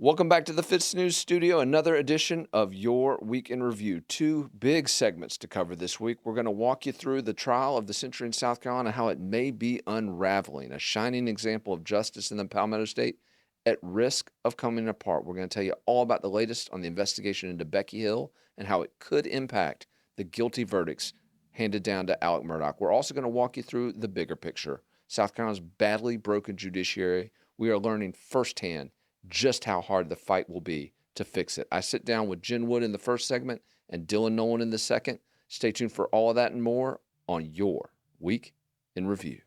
Welcome back to the FITSNews studio, another edition of Your Week in Review. Two big segments to cover this week. We're going to walk you through the trial of the century in South Carolina, how it may be unraveling, a shining example of justice in the Palmetto State at risk of coming apart. We're going to tell you all about the latest on the investigation into Becky Hill and how it could impact the guilty verdicts handed down to Alec Murdaugh. We're also going to walk you through the bigger picture. South Carolina's badly broken judiciary. We are learning firsthand just how hard the fight will be to fix it. I sit down with Jen Wood in the first segment and Dylan Nolan in the second. Stay tuned for all of that and more on Your Week in Review.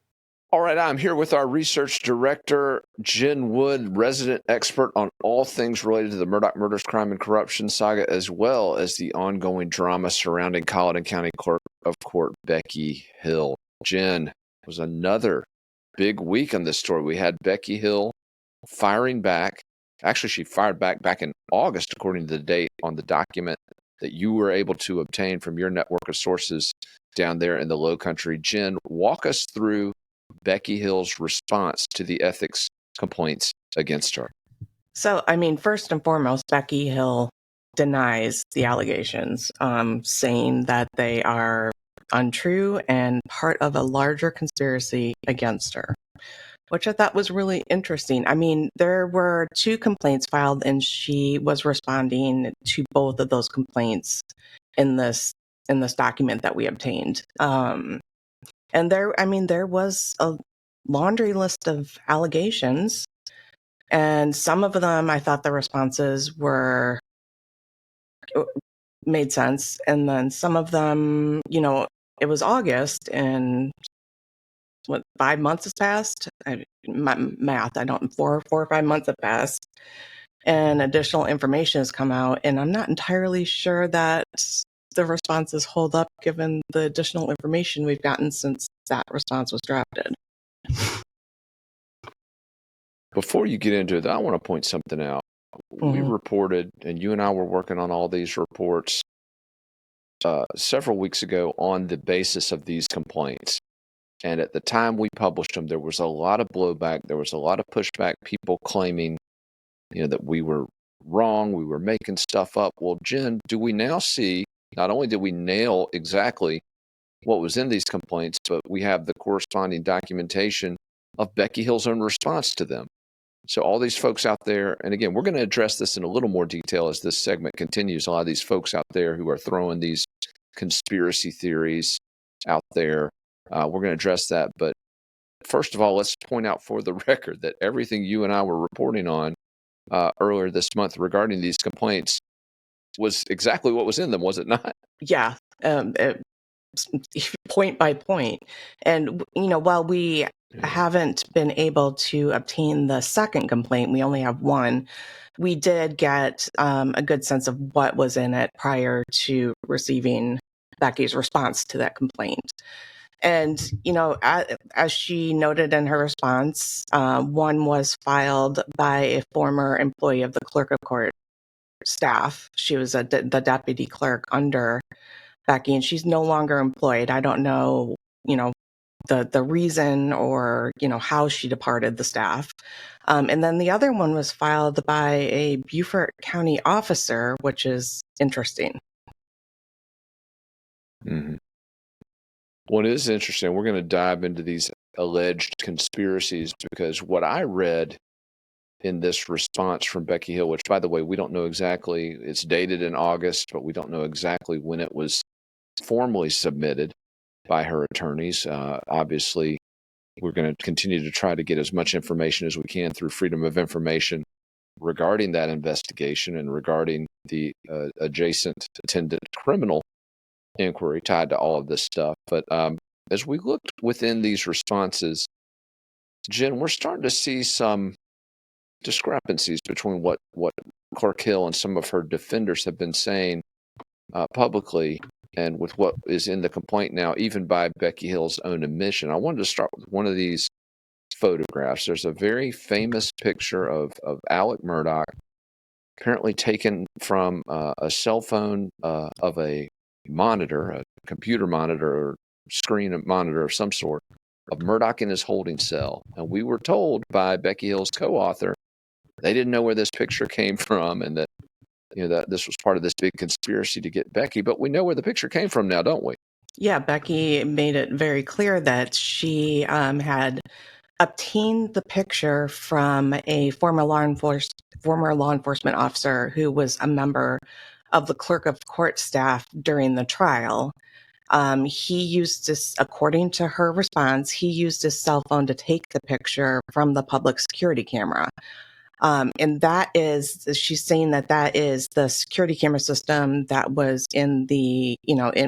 All right, I'm here with our research director, Jen Wood, resident expert on all things related to the Murdaugh murders, crime, and corruption saga, as well as the ongoing drama surrounding Colleton County Clerk of Court Becky Hill. Jen, it was another big week on this story. We had Becky Hill firing back. Actually, she fired back in August, according to the date on the document that you were able to obtain from your network of sources down there in the Low Country. Jen, walk us through Becky Hill's response to the ethics complaints against her. So, first and foremost, Becky Hill denies the allegations, saying that they are untrue and part of a larger conspiracy against her, which I thought was really interesting. There were 2 complaints filed, and she was responding to both of those complaints in this document that we obtained. And there was a laundry list of allegations, and some of them I thought the responses made sense, and then some of them, it was August and 5 months has passed. My math, 4 or 5 months have passed, and additional information has come out, and I'm not entirely sure that the responses hold up given the additional information we've gotten since that response was drafted. Before you get into it, I want to point something out. We reported, and you and I were working on all these reports several weeks ago on the basis of these complaints. And at the time we published them, there was a lot of blowback. There was a lot of pushback, people claiming, that we were wrong, we were making stuff up. Well, Jen, do we now see, not only did we nail exactly what was in these complaints, but we have the corresponding documentation of Becky Hill's own response to them. So all these folks out there, and again, we're going to address this in a little more detail as this segment continues. A lot of these folks out there who are throwing these conspiracy theories out there, we're going to address that. But first of all, let's point out for the record that everything you and I were reporting on earlier this month regarding these complaints was exactly what was in them, was it not? Yeah, point by point. And, while we haven't been able to obtain the second complaint, we only have one, we did get a good sense of what was in it prior to receiving Becky's response to that complaint. And, as she noted in her response, one was filed by a former employee of the clerk of court staff. She was the deputy clerk under Becky, and she's no longer employed. I don't know, the reason or, how she departed the staff. And then the other one was filed by a Beaufort County officer, which is interesting. Mm-hmm. Well, it is interesting. We're going to dive into these alleged conspiracies because what I read in this response from Becky Hill, which, by the way, we don't know exactly, it's dated in August, but we don't know exactly when it was formally submitted by her attorneys. Obviously, we're going to continue to try to get as much information as we can through Freedom of Information regarding that investigation and regarding the adjacent attendant criminal inquiry tied to all of this stuff. But as we looked within these responses, Jen, we're starting to see some discrepancies between what Clerk Hill and some of her defenders have been saying publicly and with what is in the complaint now, even by Becky Hill's own admission. I wanted to start with one of these photographs. There's a very famous picture of Alec Murdaugh, apparently taken from a cell phone of a monitor, a computer monitor or screen monitor of some sort, of Murdaugh in his holding cell. And we were told by Becky Hill's co-author they didn't know where this picture came from, and that that this was part of this big conspiracy to get Becky. But we know where the picture came from now, don't we? Yeah, Becky made it very clear that she had obtained the picture from a former law enforcement officer who was a member of the clerk of court staff during the trial. He used this, according to her response, he used his cell phone to take the picture from the public security camera. And that is, she's saying that that is the security camera system that was in the,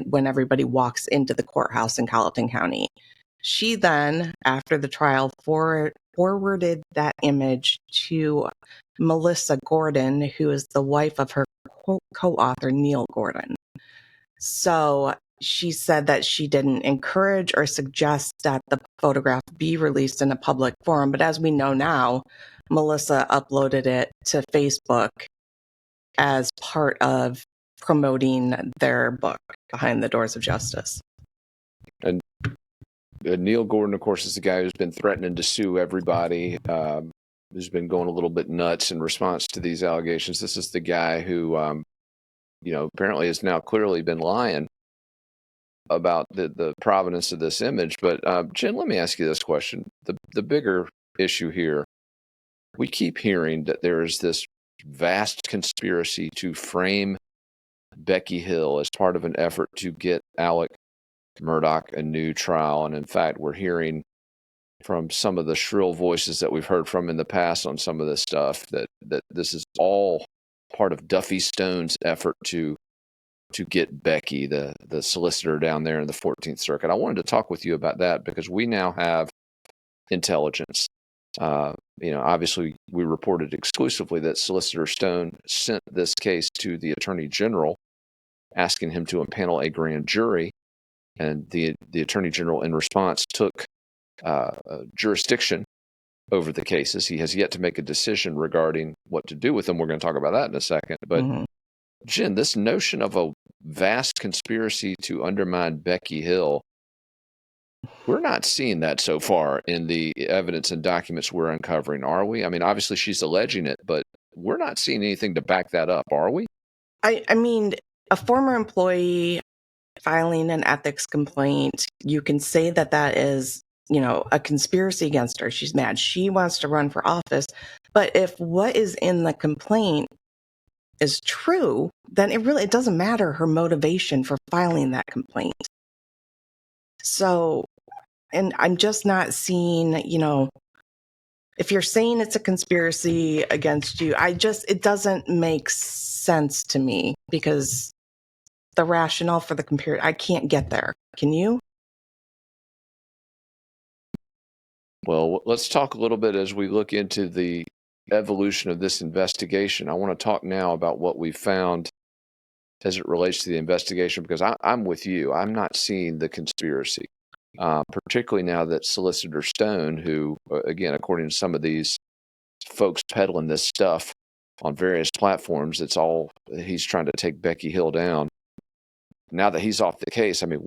when everybody walks into the courthouse in Colleton County. She then, after the trial, forwarded that image to Melissa Gordon, who is the wife of her co-author, Neil Gordon. So she said that she didn't encourage or suggest that the photograph be released in a public forum. But as we know now, Melissa uploaded it to Facebook as part of promoting their book, Behind the Doors of Justice. And Neil Gordon, of course, is the guy who's been threatening to sue everybody, who's been going a little bit nuts in response to these allegations. This is the guy who, apparently has now clearly been lying about the provenance of this image. But Jen, let me ask you this question. The bigger issue here, we keep hearing that there is this vast conspiracy to frame Becky Hill as part of an effort to get Alec Murdaugh a new trial. And in fact, we're hearing from some of the shrill voices that we've heard from in the past on some of this stuff that this is all part of Duffy Stone's effort to get Becky, the solicitor down there in the 14th Circuit. I wanted to talk with you about that because we now have intelligence. Obviously, we reported exclusively that Solicitor Stone sent this case to the Attorney General, asking him to impanel a grand jury, and the Attorney General, in response, took jurisdiction over the cases. He has yet to make a decision regarding what to do with them. We're going to talk about that in a second. But Jen, this notion of a vast conspiracy to undermine Becky Hill, we're not seeing that so far in the evidence and documents we're uncovering, are we? I mean, obviously she's alleging it, but we're not seeing anything to back that up, are we? I mean, a former employee filing an ethics complaint, you can say that that is, a conspiracy against her. She's mad. She wants to run for office. But if what is in the complaint is true, then it doesn't matter her motivation for filing that complaint. So, and I'm just not seeing, if you're saying it's a conspiracy against you, it doesn't make sense to me because the rationale for the computer, I can't get there. Can you? Well, let's talk a little bit as we look into the evolution of this investigation. I want to talk now about what we found as it relates to the investigation, because I'm with you. I'm not seeing the conspiracy, particularly now that Solicitor Stone, who, again, according to some of these folks peddling this stuff on various platforms, he's trying to take Becky Hill down. Now that he's off the case, I mean,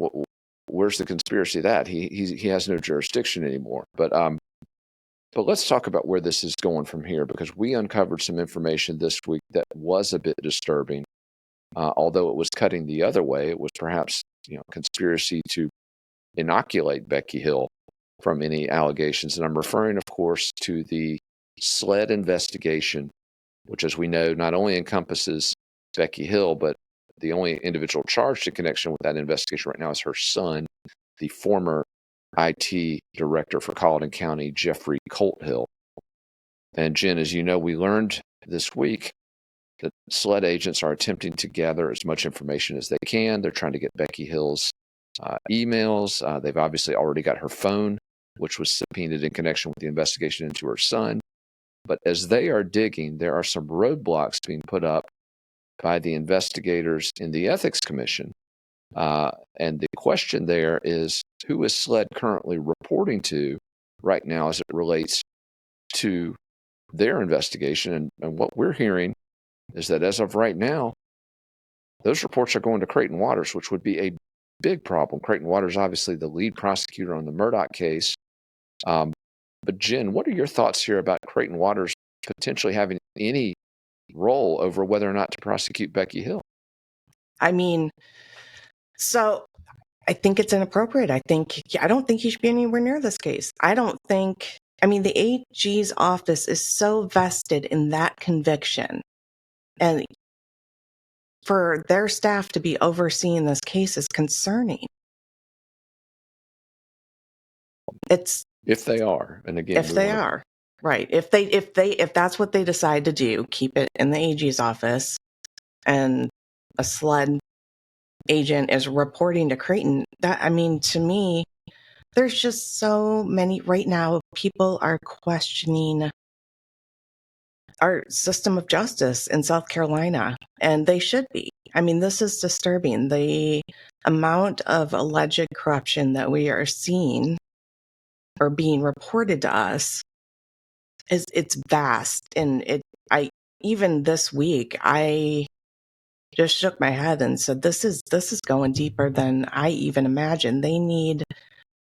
where's the conspiracy that he has no jurisdiction anymore? But let's talk about where this is going from here, because we uncovered some information this week that was a bit disturbing. Although it was cutting the other way, it was perhaps conspiracy to inoculate Becky Hill from any allegations. And I'm referring, of course, to the SLED investigation, which, as we know, not only encompasses Becky Hill, but the only individual charged in connection with that investigation right now is her son, the former IT director for Colleton County, Jeffrey Colthill. And Jen, as you know, we learned this week that SLED agents are attempting to gather as much information as they can. They're trying to get Becky Hill's emails. They've obviously already got her phone, which was subpoenaed in connection with the investigation into her son. But as they are digging, there are some roadblocks being put up by the investigators in the Ethics Commission. And the question there is, who is SLED currently reporting to right now as it relates to their investigation? And what we're hearing is that as of right now, those reports are going to Creighton Waters, which would be a big problem. Creighton Waters, obviously the lead prosecutor on the Murdaugh case. But Jen, what are your thoughts here about Creighton Waters potentially having any role over whether or not to prosecute Becky Hill? I mean, so I think it's inappropriate. I don't think he should be anywhere near this case. The AG's office is so vested in that conviction, and for their staff to be overseeing this case is concerning. If they are, and again, if they are, right. If that's what they decide to do, keep it in the AG's office, and a SLED agent is reporting to Creighton, to me, there's just so many right now. People are questioning our system of justice in South Carolina, and they should be. This is disturbing. The amount of alleged corruption that we are seeing or being reported to us it's vast. And even this week, I just shook my head and said, this is going deeper than I even imagined. They need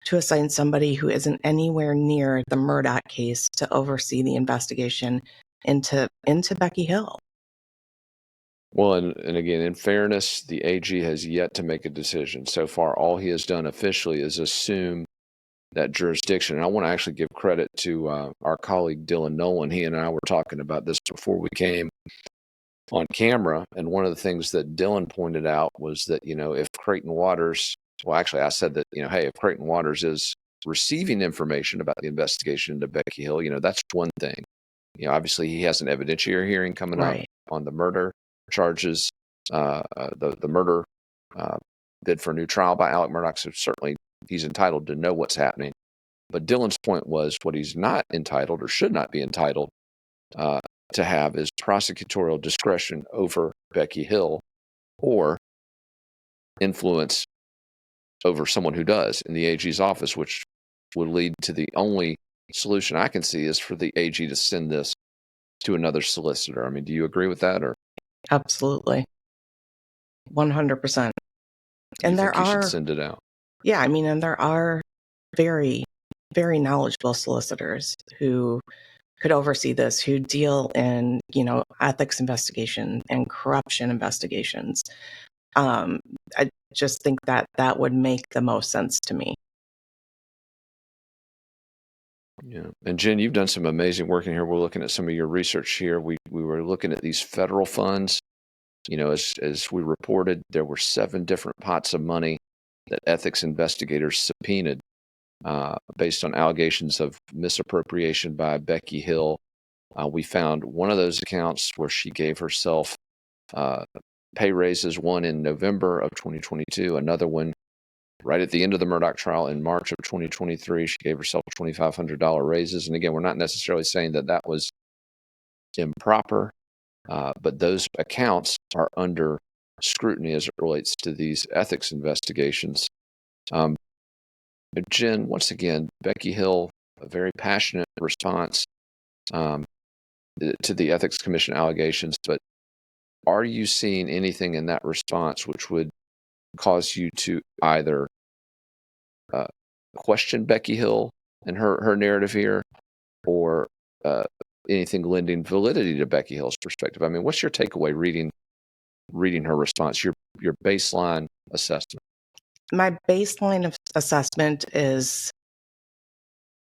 to assign somebody who isn't anywhere near the Murdoch case to oversee the investigation into Becky Hill. Well, and again, in fairness, the AG has yet to make a decision. So far, all he has done officially is assume that jurisdiction. And I want to actually give credit to our colleague Dylan Nolan. He and I were talking about this before we came on camera. And one of the things that Dylan pointed out was that, if Creighton Waters, well, actually, I said that, hey, if Creighton Waters is receiving information about the investigation into Becky Hill, that's one thing. Obviously, he has an evidentiary hearing coming up on the murder charges, the murder bid for a new trial by Alec Murdaugh. So certainly he's entitled to know what's happening. But Dylan's point was what he's not entitled or should not be entitled to have is prosecutorial discretion over Becky Hill or influence over someone who does in the AG's office, which would lead to the only solution I can see is for the AG to send this to another solicitor. Do you agree with that? Or absolutely, 100%. And there should send it out. Yeah, and there are very, very knowledgeable solicitors who could oversee this, who deal in, ethics investigation and corruption investigations. I just think that would make the most sense to me. Yeah. And Jen, you've done some amazing work in here. We're looking at some of your research here. We were looking at these federal funds. As we reported, there were 7 different pots of money that ethics investigators subpoenaed based on allegations of misappropriation by Becky Hill. We found one of those accounts where she gave herself pay raises, one in November of 2022, another one right at the end of the Murdoch trial in March of 2023. She gave herself $2,500 raises. And again, we're not necessarily saying that was improper, but those accounts are under scrutiny as it relates to these ethics investigations. Jen, once again, Becky Hill, a very passionate response to the Ethics Commission allegations, but are you seeing anything in that response which would cause you to either question Becky Hill and her narrative here, or anything lending validity to Becky Hill's perspective? What's your takeaway reading her response, your baseline assessment? My baseline assessment is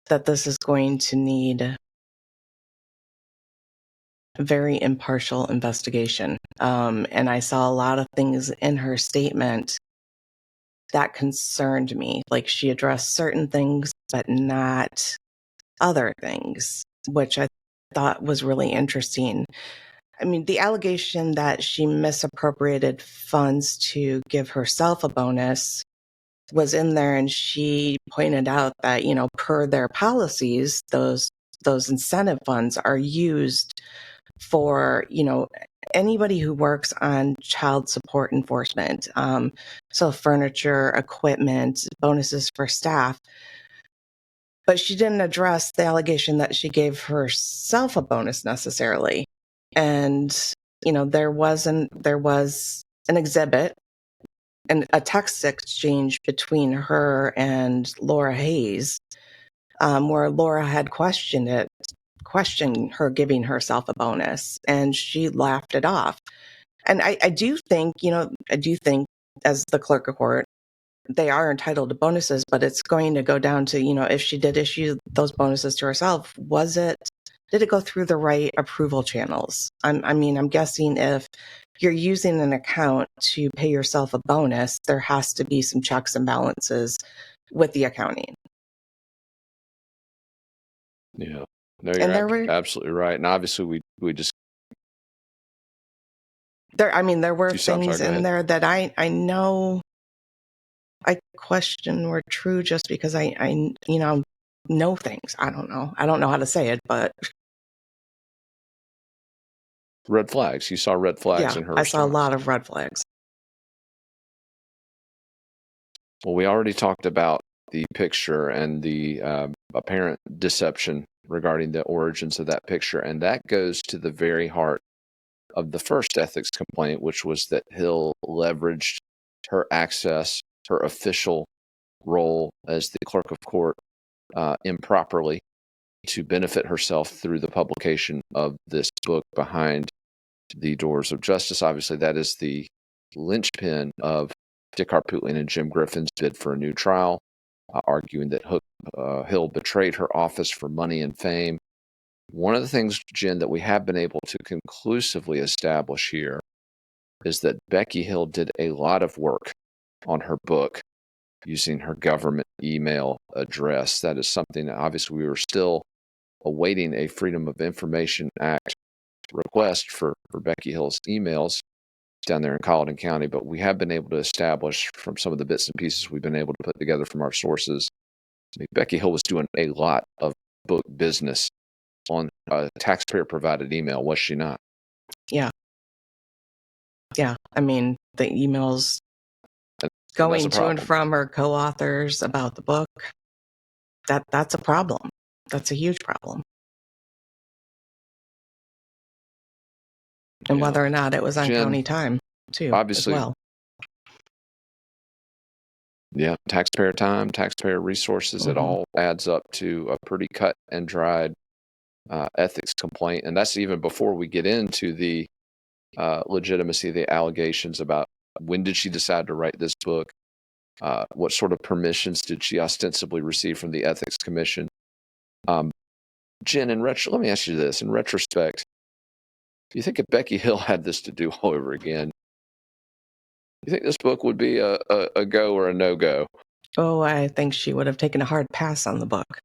that this is going to need a very impartial investigation. And I saw a lot of things in her statement that concerned me. Like, she addressed certain things, but not other things, which I thought was really interesting. The allegation that she misappropriated funds to give herself a bonus was in there, and she pointed out that, per their policies, those incentive funds are used for, anybody who works on child support enforcement. So furniture, equipment, bonuses for staff. But she didn't address the allegation that she gave herself a bonus necessarily. And, there was an exhibit and a text exchange between her and Laura Hayes, where Laura had questioned question her giving herself a bonus, and she laughed it off. And I do think, as the clerk of court, they are entitled to bonuses, but it's going to go down to, if she did issue those bonuses to herself, did it go through the right approval channels? I'm guessing if you're using an account to pay yourself a bonus, there has to be some checks and balances with the accounting. Yeah. No, And you're absolutely right. And obviously we just there were I'm sorry, things go in ahead. there that I know I question were true just because I know things. I don't know how to say it, but Red flags. You saw red flags yeah, in her I saw a response. lot of red flags. Well, we already talked about the picture and the apparent deception regarding the origins of that picture, and that goes to the very heart of the first ethics complaint, which was that Hill leveraged her access, her official role as the clerk of court improperly to benefit herself through the publication of this book, Behind the Doors of Justice. Obviously, that is the linchpin of Dick Harpootlian and Jim Griffin's bid for a new trial, arguing that Hill betrayed her office for money and fame. One of the things, Jen, that we have been able to conclusively establish here is that Becky Hill did a lot of work on her book using her government email address. That is something that obviously we were still awaiting a Freedom of Information Act request for Becky Hill's emails down there in Colleton County, but we have been able to establish from some of the bits and pieces we've been able to put together from our sources, Becky Hill was doing a lot of book business on a taxpayer-provided email, was she not? Yeah. Yeah. The emails And going to and from her co-authors about the book, that's a problem. That's a huge problem. And whether or not it was on county time, too, obviously, as well. Yeah, taxpayer time, taxpayer resources, it all adds up to a pretty cut and dried ethics complaint. And that's even before we get into the legitimacy of the allegations about when did she decide to write this book? What sort of permissions did she ostensibly receive from the Ethics Commission? Jen, let me ask you this. In retrospect, do you think if Becky Hill had this to do all over again, you think this book would be a go or a no-go? Oh, I think she would have taken a hard pass on the book.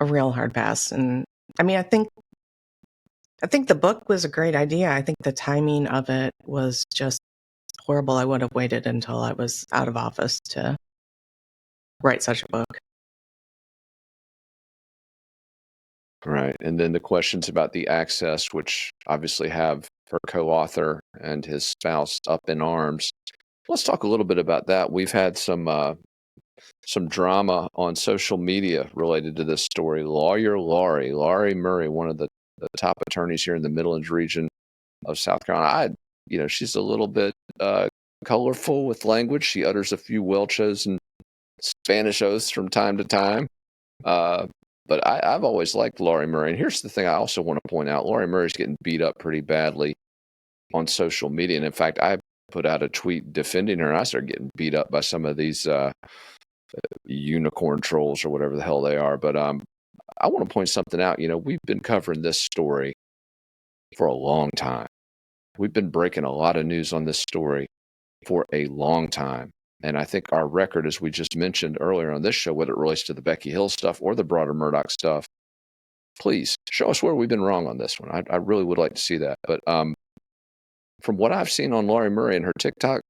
A real hard pass. And I think the book was a great idea. I think the timing of it was just horrible. I would have waited until I was out of office to write such a book. Right. And then the questions about the access, which obviously have her co-author and his spouse up in arms. Let's talk a little bit about that. We've had some drama on social media related to this story. Lawyer Laurie Murray, one of the top attorneys here in the Midlands region of South Carolina. She's a little bit colorful with language. She utters a few Welchos and Spanish oaths from time to time. But I've always liked Laurie Murray. And here's the thing I also want to point out. Laurie Murray's getting beat up pretty badly on social media. And in fact, I put out a tweet defending her, and I started getting beat up by some of these unicorn trolls or whatever the hell they are. But I want to point something out. We've been covering this story for a long time. We've been breaking a lot of news on this story for a long time. And I think our record, as we just mentioned earlier on this show, whether it relates to the Becky Hill stuff or the broader Murdoch stuff, please show us where we've been wrong on this one. I really would like to see that. But from what I've seen on Laurie Murray and her TikTok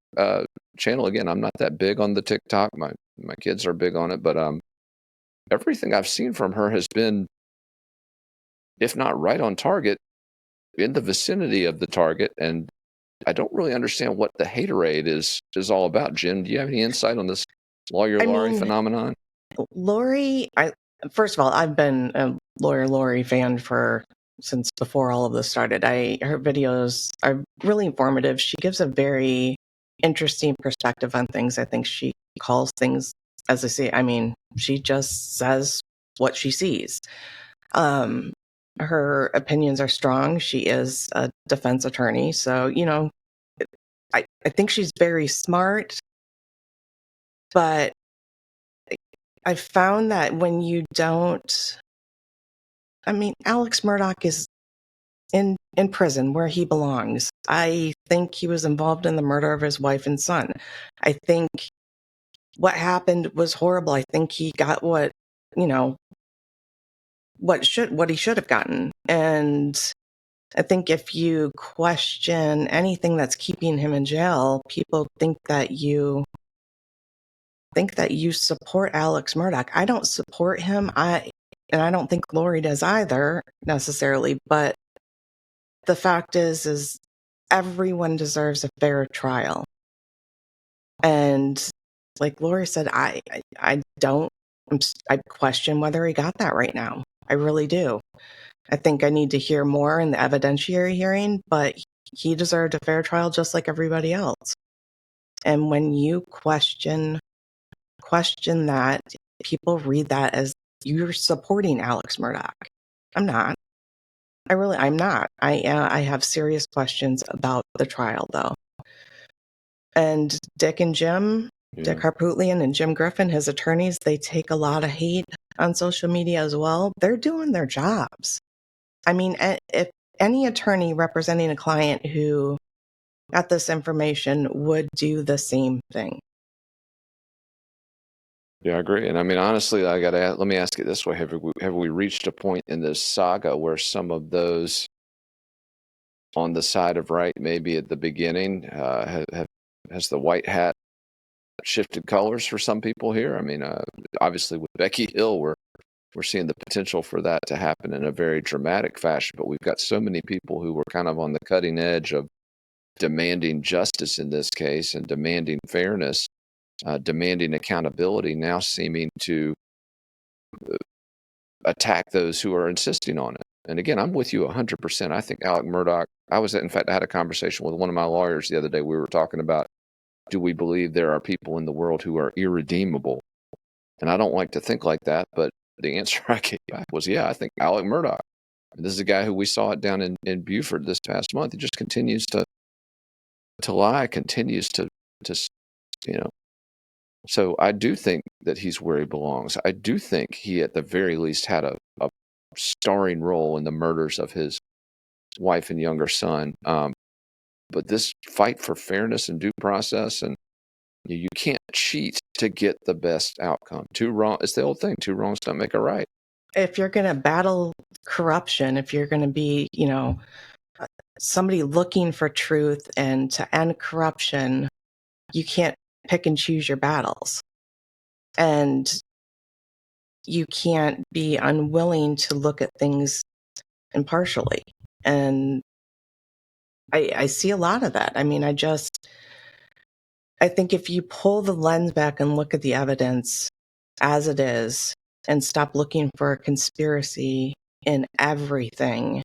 channel, again, I'm not that big on the TikTok. My kids are big on it. But everything I've seen from her has been, if not right on target, in the vicinity of the target. And I don't really understand what the haterade is all about. Jen, do you have any insight on this Lawyer Laurie phenomenon? Laurie, first of all, I've been a Lawyer Laurie fan since before all of this started. Her videos are really informative. She gives a very interesting perspective on things. I think she calls things as I see. She just says what she sees. Her opinions are strong. She is a defense attorney. So, I think she's very smart, but I found that when you don't, Alex Murdaugh is in prison where he belongs. I think he was involved in the murder of his wife and son. I think what happened was horrible. I think he got what he should have gotten. And I think if you question anything that's keeping him in jail, people think that you support Alex Murdaugh. I don't support him. And I don't think Lori does either necessarily, but the fact is everyone deserves a fair trial. And like Lori said, I question whether he got that right now. I really do. I think I need to hear more in the evidentiary hearing, but he deserved a fair trial just like everybody else. And when you question that, people read that as you're supporting Alex Murdaugh. I'm not. I'm not. I have serious questions about the trial, though. And Dick Harpootlian and Jim Griffin, his attorneys, they take a lot of hate on social media as well. They're doing their jobs. If any attorney representing a client who got this information would do the same thing. Yeah, I agree. And honestly, let me ask it this way: have we reached a point in this saga where some of those on the side of right, maybe at the beginning, has the white hat shifted colors for some people here? Obviously with Becky Hill, we're seeing the potential for that to happen in a very dramatic fashion, but we've got so many people who were kind of on the cutting edge of demanding justice in this case and demanding fairness, demanding accountability, now seeming to attack those who are insisting on it. And again, I'm with you 100%. I think Alec Murdaugh, in fact, I had a conversation with one of my lawyers the other day. We were talking about, do we believe there are people in the world who are irredeemable? And I don't like to think like that, but the answer I gave back was, yeah, I think Alec Murdaugh. This is a guy who we saw it down in Beaufort this past month. He just continues to lie, continues to, So I do think that he's where he belongs. I do think he, at the very least, had a starring role in the murders of his wife and younger son. But this fight for fairness and due process, and you can't cheat to get the best outcome. It's the old thing, two wrongs don't make a right. If you're going to battle corruption, if you're going to be, somebody looking for truth and to end corruption, you can't pick and choose your battles. And you can't be unwilling to look at things impartially. And I see a lot of that. I think if you pull the lens back and look at the evidence as it is and stop looking for a conspiracy in everything,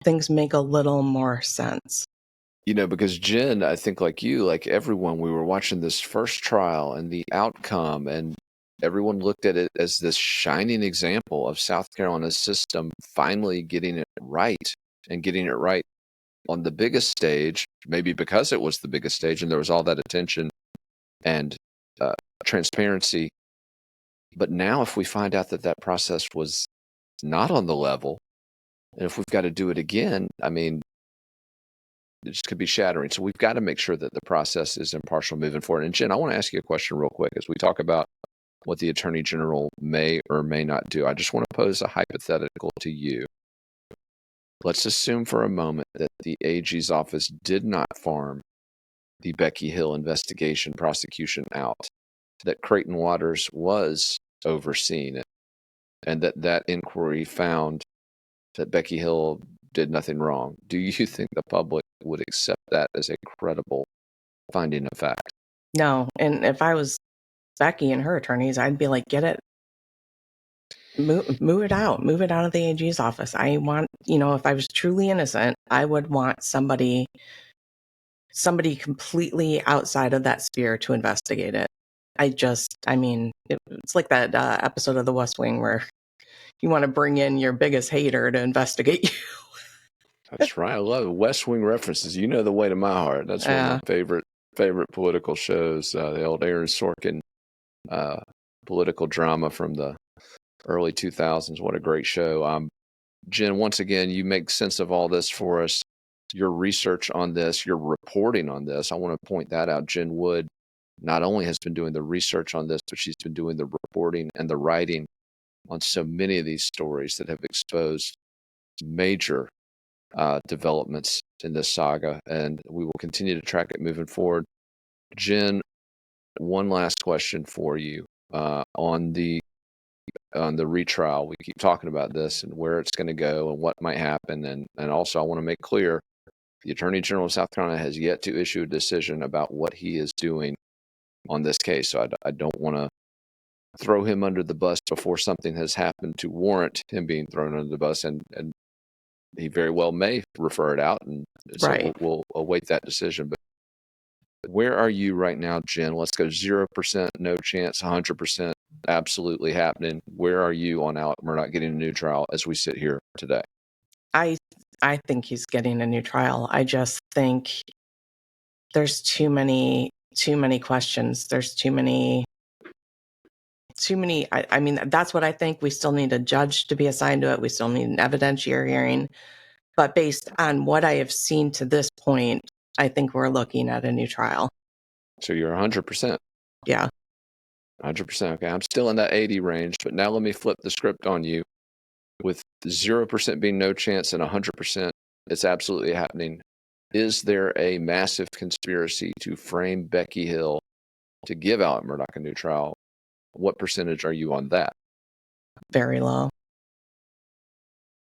things make a little more sense. Because Jen, I think like you, like everyone, we were watching this first trial and the outcome, and everyone looked at it as this shining example of South Carolina's system finally getting it right, and getting it right on the biggest stage, maybe because it was the biggest stage and there was all that attention and transparency. But now if we find out that process was not on the level, and if we've got to do it again, it just could be shattering. So we've got to make sure that the process is impartial moving forward. And Jen, I want to ask you a question real quick as we talk about what the Attorney General may or may not do. I just want to pose a hypothetical to you. Let's assume for a moment that the AG's office did not farm the Becky Hill investigation prosecution out, that Creighton Waters was overseeing it, and that inquiry found that Becky Hill did nothing wrong. Do you think the public would accept that as a credible finding of fact? No. And if I was Becky and her attorneys, I'd be like, get it, move it out of the AG's office. I want, if I was truly innocent, I would want somebody completely outside of that sphere to investigate it. It's like that episode of The West Wing where You want to bring in your biggest hater to investigate you. That's right. I love it. West Wing references. You know the way to my heart. That's one of my favorite political shows. The old Aaron Sorkin political drama from the early 2000s. What a great show. Jen, once again, you make sense of all this for us. Your research on this, your reporting on this, I want to point that out. Jen Wood not only has been doing the research on this, but she's been doing the reporting and the writing on so many of these stories that have exposed major developments in this saga, and we will continue to track it moving forward. Jen, one last question for you on the retrial. We keep talking about this and where it's going to go and what might happen, and also I want to make clear the Attorney General of South Carolina has yet to issue a decision about what he is doing on this case. So I don't want to throw him under the bus before something has happened to warrant him being thrown under the bus, and he very well may refer it out, and so Right. we'll await that decision. But where are you right now, Jen? Let's go 0%, no chance, 100%, absolutely happening. Where are you on Alec Murdaugh getting a new trial as we sit here today? I think he's getting a new trial. I just think there's too many questions. There's too many. I mean, that's what I think. We still need a judge to be assigned to it. We still need an evidentiary hearing. But based on what I have seen to this point, I think we're looking at a new trial. So you're 100%. Yeah. 100%. Okay. I'm still in that 80 range, but now let me flip the script on you. With 0% being no chance and 100%, it's absolutely happening. Is there a massive conspiracy to frame Becky Hill to give Alec Murdaugh a new trial? What percentage are you on that? Very low.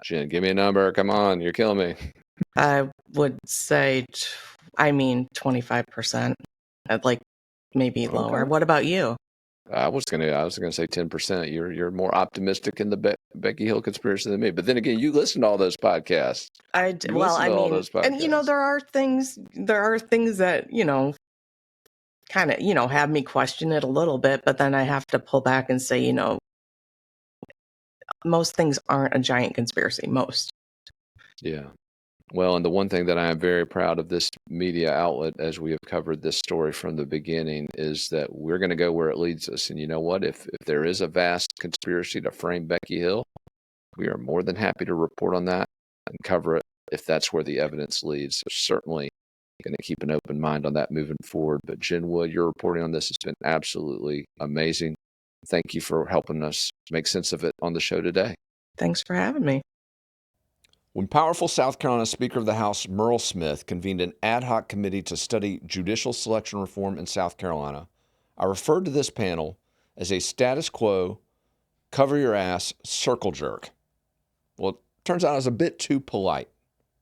Jen, give me a number. Come on. You're killing me. I would say, 25%. I'd like maybe lower. Okay. What about you? I was gonna say 10%. You're more optimistic in the Becky Hill conspiracy than me. But then again, you listen to all those podcasts. And there are things that, kind of, have me question it a little bit, but then I have to pull back and say, most things aren't a giant conspiracy. Most. Yeah. Well, and the one thing that I am very proud of this media outlet, as we have covered this story from the beginning, is that we're going to go where it leads us. And you know what? If there is a vast conspiracy to frame Becky Hill, we are more than happy to report on that and cover it if that's where the evidence leads. So certainly going to keep an open mind on that moving forward. But Jen Wood, your reporting on this has been absolutely amazing. Thank you for helping us make sense of it on the show today. Thanks for having me. When powerful South Carolina Speaker of the House Merle Smith convened an ad hoc committee to study judicial selection reform in South Carolina, I referred to this panel as a status quo, cover your ass, circle jerk. Well, it turns out I was a bit too polite,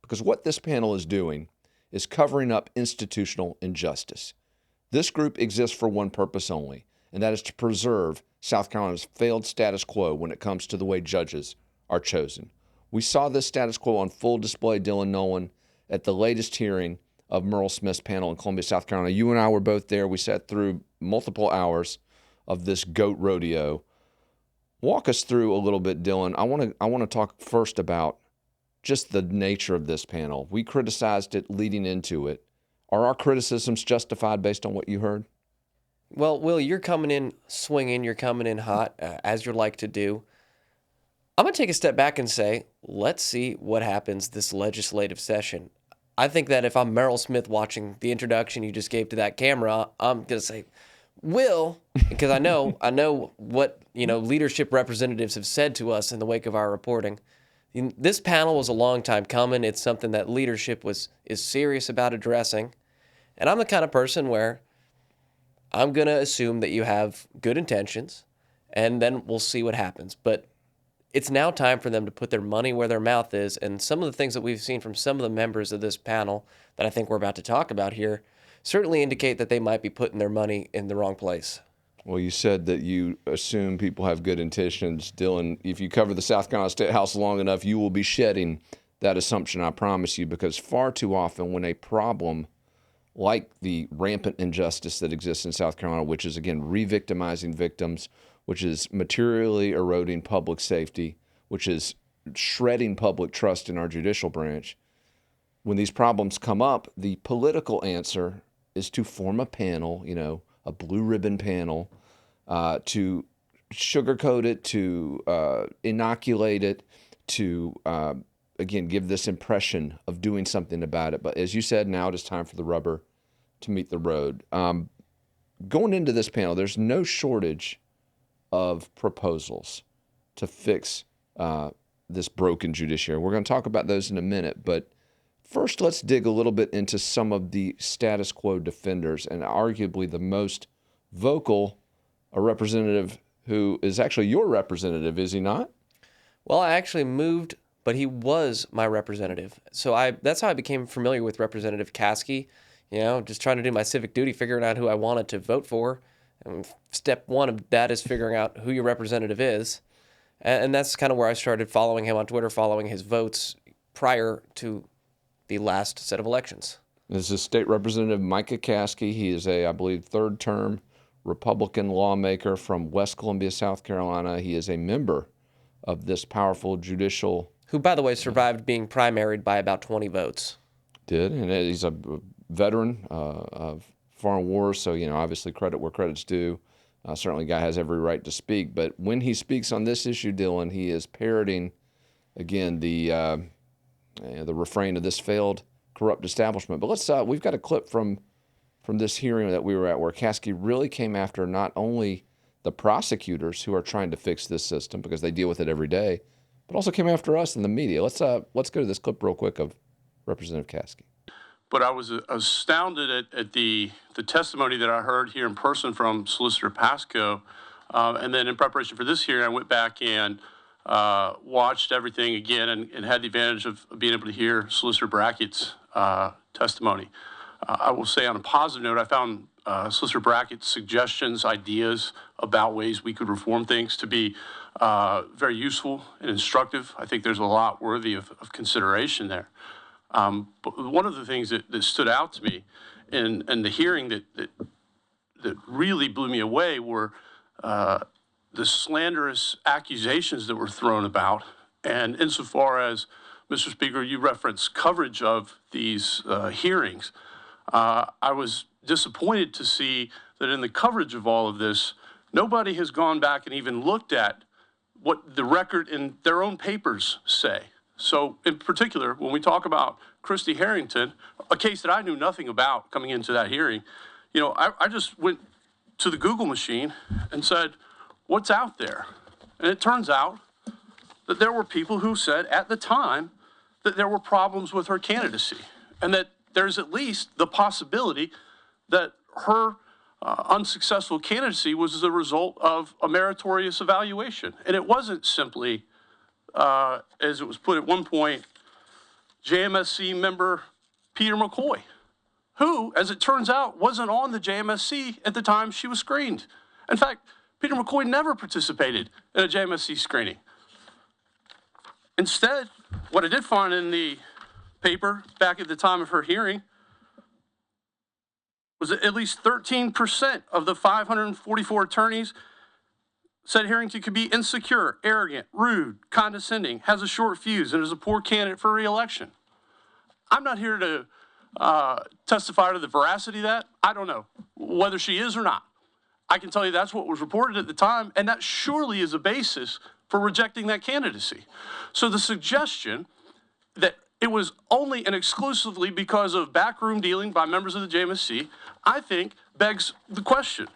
because what this panel is doing is covering up institutional injustice. This group exists for one purpose only, and that is to preserve South Carolina's failed status quo when it comes to the way judges are chosen. We saw this status quo on full display, Dylan Nolan, at the latest hearing of Merle Smith's panel in Columbia, South Carolina. You and I were both there. We sat through multiple hours of this goat rodeo. Walk us through a little bit, Dylan. I want to talk first about just the nature of this panel. We criticized it leading into it. Are our criticisms justified based on what you heard? Well, Will, you're coming in swinging. You're coming in hot, as you like to do. I'm going to take a step back and say, let's see what happens this legislative session. I think that if I'm Merrill Smith watching the introduction you just gave to that camera, I'm going to say, Will, because I know what, leadership representatives have said to us in the wake of our reporting. This panel was a long time coming. It's something that leadership is serious about addressing. And I'm the kind of person where I'm going to assume that you have good intentions, and then we'll see what happens. But it's now time for them to put their money where their mouth is, and some of the things that we've seen from some of the members of this panel that I think we're about to talk about here certainly indicate that they might be putting their money in the wrong place. Well, you said that you assume people have good intentions. Dylan, if you cover the South Carolina State House long enough, you will be shedding that assumption, I promise you, because far too often when a problem like the rampant injustice that exists in South Carolina, which is, again, re-victimizing victims, which is materially eroding public safety, which is shredding public trust in our judicial branch. When these problems come up, the political answer is to form a panel, a blue ribbon panel, to sugarcoat it, to inoculate it, to, again, give this impression of doing something about it. But as you said, now it is time for the rubber to meet the road. Going into this panel, there's no shortage of proposals to fix this broken judiciary. We're going to talk about those in a minute, but first let's dig a little bit into some of the status quo defenders, and arguably the most vocal, a representative who is actually your representative, is he not? Well, I actually moved, but he was my representative. So that's how I became familiar with Representative Caskey, just trying to do my civic duty, figuring out who I wanted to vote for. And step one of that is figuring out who your representative is. And that's kind of where I started following him on Twitter, following his votes prior to the last set of elections. This is State Representative Micah Caskey. He is I believe, third-term Republican lawmaker from West Columbia, South Carolina. He is a member of this powerful judicial... Who, by the way, survived being primaried by about 20 votes. Did, and he's a veteran of foreign wars, so, obviously credit where credit's due. Certainly, guy has every right to speak. But when he speaks on this issue, Dylan, he is parroting, again, the refrain of this failed, corrupt establishment. But we've got a clip from this hearing that we were at where Caskey really came after not only the prosecutors who are trying to fix this system because they deal with it every day, but also came after us in the media. Let's go to this clip real quick of Representative Caskey. But I was astounded at the testimony that I heard here in person from Solicitor Pasco. And then in preparation for this hearing, I went back and watched everything again and had the advantage of being able to hear Solicitor Brackett's testimony. I will say on a positive note, I found Solicitor Brackett's suggestions, ideas about ways we could reform things to be very useful and instructive. I think there's a lot worthy of consideration there. But one of the things that stood out to me in the hearing that really blew me away were the slanderous accusations that were thrown about. And insofar as, Mr. Speaker, you referenced coverage of these hearings, I was disappointed to see that in the coverage of all of this, nobody has gone back and even looked at what the record in their own papers say. So in particular, when we talk about Christy Harrington, a case that I knew nothing about coming into that hearing, I just went to the Google machine and said, what's out there? And it turns out that there were people who said at the time that there were problems with her candidacy and that there's at least the possibility that her unsuccessful candidacy was as a result of a meritorious evaluation. And it wasn't simply, as it was put at one point, JMSC member Peter McCoy, who, as it turns out, wasn't on the JMSC at the time she was screened. In fact, Peter McCoy never participated in a JMSC screening. Instead, what I did find in the paper back at the time of her hearing was that at least 13% of the 544 attorneys said Harrington could be insecure, arrogant, rude, condescending, has a short fuse, and is a poor candidate for re-election. I'm not here to testify to the veracity of that. I don't know whether she is or not. I can tell you that's what was reported at the time, and that surely is a basis for rejecting that candidacy. So the suggestion that it was only and exclusively because of backroom dealing by members of the JMSC, I think, begs the question.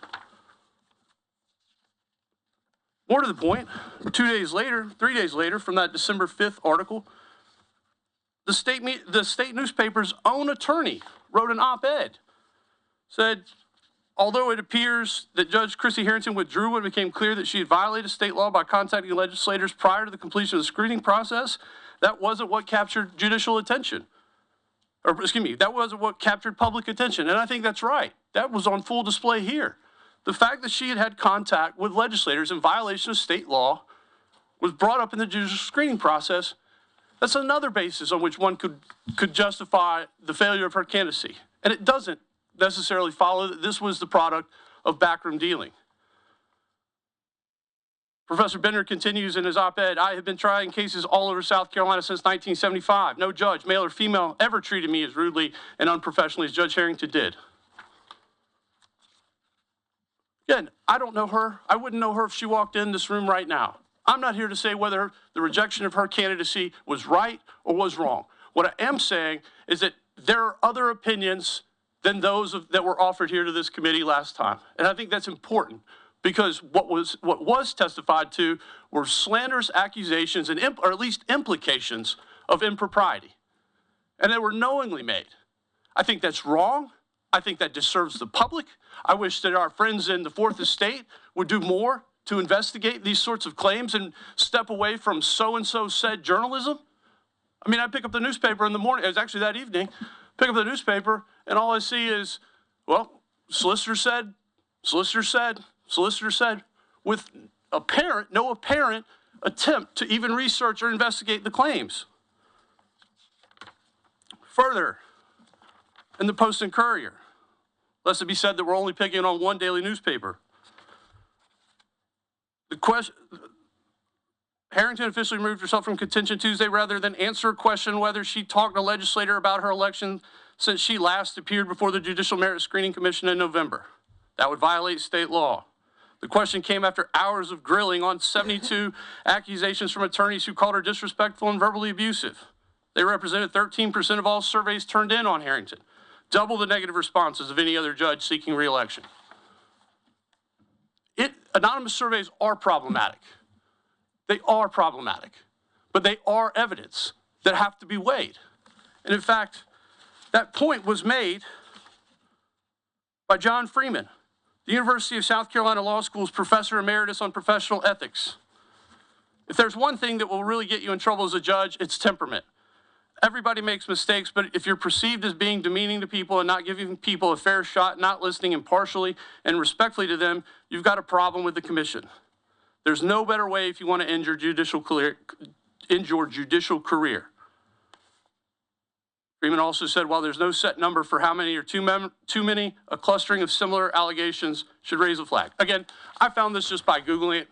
More to the point, 3 days later, from that December 5th article, the state newspaper's own attorney wrote an op-ed, said, although it appears that Judge Christy Harrington withdrew when it became clear that she had violated state law by contacting legislators prior to the completion of the screening process, that wasn't what captured judicial attention. Or, excuse me, that wasn't what captured public attention. And I think that's right. That was on full display here. The fact that she had had contact with legislators in violation of state law was brought up in the judicial screening process. That's another basis on which one could justify the failure of her candidacy. And it doesn't necessarily follow that this was the product of backroom dealing. Professor Bender continues in his op-ed, I have been trying cases all over South Carolina since 1975. No judge, male or female, ever treated me as rudely and unprofessionally as Judge Harrington did. Again, I don't know her. I wouldn't know her if she walked in this room right now. I'm not here to say whether the rejection of her candidacy was right or was wrong. What I am saying is that there are other opinions than those that were offered here to this committee last time. And I think that's important because what was testified to were slanderous accusations and or at least implications of impropriety. And they were knowingly made. I think that's wrong. I think that disserves the public. I wish that our friends in the Fourth Estate would do more to investigate these sorts of claims and step away from so-and-so said journalism. I mean, I pick up the newspaper in the morning. It was actually that evening. Pick up the newspaper, and all I see is, well, solicitor said, with no apparent attempt to even research or investigate the claims. Further, in the Post and Courier, lest it be said that we're only picking on one daily newspaper. Harrington officially removed herself from contention Tuesday rather than answer a question whether she talked to a legislator about her election since she last appeared before the Judicial Merit Screening Commission in November. That would violate state law. The question came after hours of grilling on 72 accusations from attorneys who called her disrespectful and verbally abusive. They represented 13% of all surveys turned in on Harrington, double the negative responses of any other judge seeking re-election. Anonymous surveys are problematic. They are problematic, but they are evidence that have to be weighed. And in fact, that point was made by John Freeman, the University of South Carolina Law School's professor emeritus on professional ethics. If there's one thing that will really get you in trouble as a judge, it's temperament. Everybody makes mistakes, but if you're perceived as being demeaning to people and not giving people a fair shot, not listening impartially and respectfully to them, you've got a problem with the commission. There's no better way if you want to end your judicial career. Freeman also said, while there's no set number for how many or too many, a clustering of similar allegations should raise a flag. Again, I found this just by Googling it.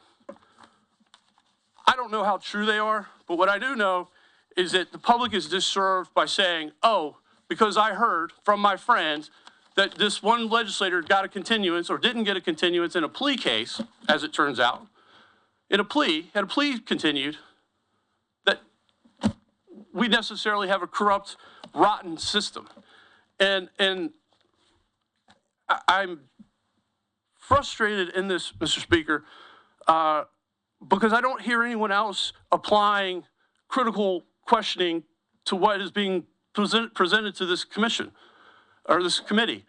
I don't know how true they are, but what I do know is that the public is disserved by saying, oh, because I heard from my friends that this one legislator got a continuance or didn't get a continuance in a plea case, as it turns out, had a plea continued, that we necessarily have a corrupt, rotten system. And I'm frustrated in this, Mr. Speaker, because I don't hear anyone else applying critical questioning to what is being presented to this commission or this committee.